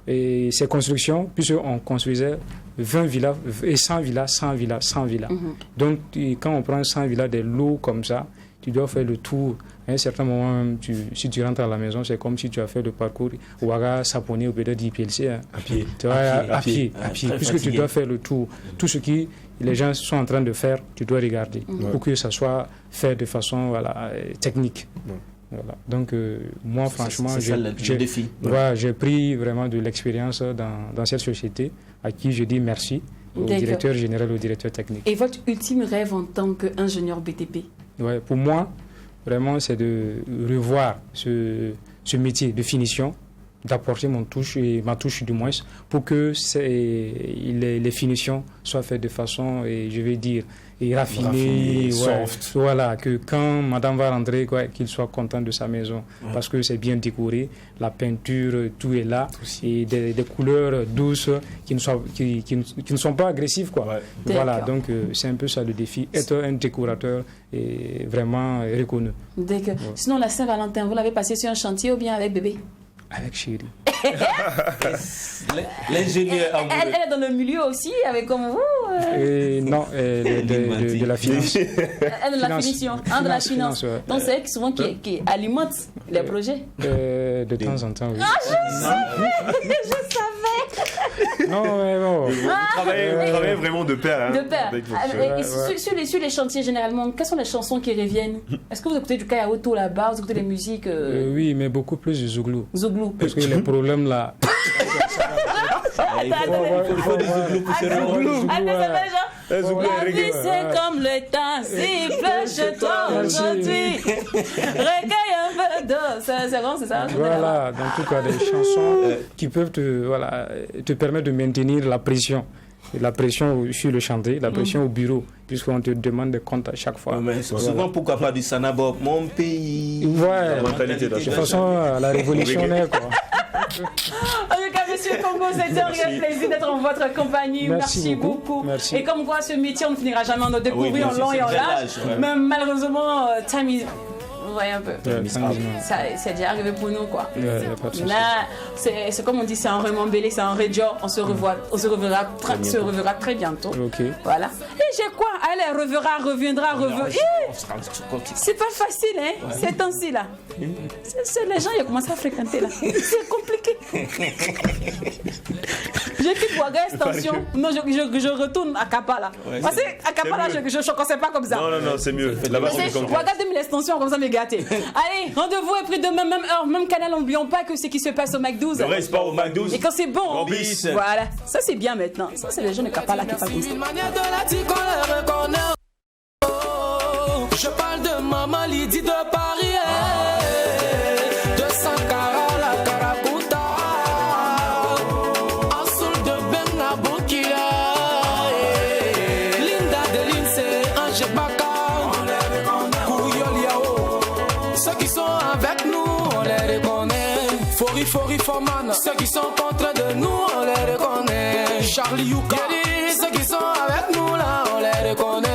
Speaker 7: ces constructions, puisqu'on construisait 20 villas, et 100 villas, 100 villas, 100 villas. Donc, quand on prend 100 villas, des lots comme ça, tu dois faire le tour. À un certain moment, si tu rentres à la maison, c'est comme si tu as fait le parcours Ouaga, Saponi ou peut-être IPLC. Hein.
Speaker 3: À pied.
Speaker 7: Tu vois, à pied.
Speaker 4: Très
Speaker 7: Puisque
Speaker 4: fatigué.
Speaker 7: tu dois faire le tour. Tout ce que les gens sont en train de faire, tu dois regarder pour que ça soit fait de façon technique. Voilà. Donc, moi, franchement,
Speaker 4: c'est ça le défi.
Speaker 7: J'ai pris vraiment de l'expérience dans cette société à qui je dis merci au
Speaker 2: D'accord.
Speaker 7: directeur général, au directeur technique.
Speaker 2: Et votre ultime rêve en tant qu'ingénieur BTP?
Speaker 7: Ouais, pour moi, vraiment, c'est de revoir ce métier de finition, d'apporter ma touche du moins, pour que les finitions soient faites de façon, je vais dire, raffinée,
Speaker 3: soft.
Speaker 7: Voilà, que quand madame va rentrer, qu'il soit content de sa maison, parce que c'est bien décoré, la peinture, tout est là, et des couleurs douces qui ne sont pas agressives, quoi.
Speaker 3: Ouais.
Speaker 7: Voilà,
Speaker 2: D'accord.
Speaker 7: donc c'est un peu ça le défi, être un décorateur et vraiment reconnu.
Speaker 2: D'accord. Sinon, la Saint-Valentin, vous l'avez passé sur un chantier ou bien avec bébé?
Speaker 7: Avec chérie.
Speaker 4: L'ingénieur
Speaker 2: Elle est dans le milieu aussi, avec comme vous.
Speaker 7: Non, de la finance.
Speaker 2: Elle est de la
Speaker 7: Finance.
Speaker 2: finition, de la finance.
Speaker 7: Ouais.
Speaker 2: Donc, c'est elle qui souvent qui alimente les projets.
Speaker 7: De temps en temps, oui.
Speaker 2: Je savais.
Speaker 7: Non, mais bon.
Speaker 3: Vous travaillez vraiment de pair. Hein,
Speaker 2: De pair.
Speaker 3: avec votre
Speaker 2: Et
Speaker 3: chérie.
Speaker 2: sur les chantiers, généralement, quelles sont les chansons qui reviennent? Est-ce que vous écoutez du Kayaoto là-bas? Vous écoutez des musiques
Speaker 7: Oui, mais beaucoup plus de Zouglou.
Speaker 2: Zouglou?
Speaker 7: Parce que les problèmes là.
Speaker 4: Il faut des zouglous pour se revoir.
Speaker 2: La vie c'est comme le temps, s'il pleut chez toi aujourd'hui, recueille un peu d'eau. C'est bon, c'est ça?
Speaker 7: Voilà, dans tout cas, des chansons qui peuvent te permettre de maintenir la pression. La pression sur le chantier, la pression au bureau, puisqu'on te demande des comptes à chaque fois.
Speaker 4: Mais souvent, pourquoi pas du Sanabob, mon pays.
Speaker 7: Ouais,
Speaker 3: La mentalité
Speaker 7: de toute
Speaker 3: d'achat.
Speaker 7: façon, la révolutionnaire, quoi.
Speaker 2: En tout cas, Monsieur Congo, c'était un réel plaisir d'être en votre compagnie. Merci beaucoup.
Speaker 7: Merci.
Speaker 2: Et comme quoi, ce métier, on ne finira jamais. On a découvert en long et en large. Mais malheureusement, time is... Vous voyez un peu. Ça, c'est déjà arrivé pour nous, quoi. Là, c'est comme on dit, c'est un remembélé, c'est un rejo. On se reverra très bientôt. Voilà. Et j'ai quoi? Allez, reviendra. C'est pas facile, hein, ces temps-ci, là. Les gens, ils ont commencé à fréquenter, là. C'est compliqué. J'ai quitté Ouaga Extension. Non, je retourne à Kappa, là. Parce qu'à Kappa, là, je ne conseille pas comme ça.
Speaker 3: Non, c'est mieux. Là-bas, c'est
Speaker 2: Ouaga 2000 Extension, comme ça, mes gâtés. Allez, rendez-vous est pris demain, même heure, même canal. N'oublions pas que ce qui se passe au McDo.
Speaker 3: Le reste pas au McDo.
Speaker 2: Et quand c'est bon, voilà. Ça, c'est bien maintenant. Ça, c'est les gens de Kappa, là, qui parlent comme ça.
Speaker 5: Je parle de maman Lydie de Paris, de Sankara, la Karakuta, Assoul de Ben Abokila, Linda de Lindsay, Ange Baka, Kouyoliao. Ceux qui sont avec nous, on les reconnaît. Fori Foman, ceux qui sont contre de nous, on les reconnaît. Charlie Yuka, ceux qui sont avec nous là, on les reconnaît.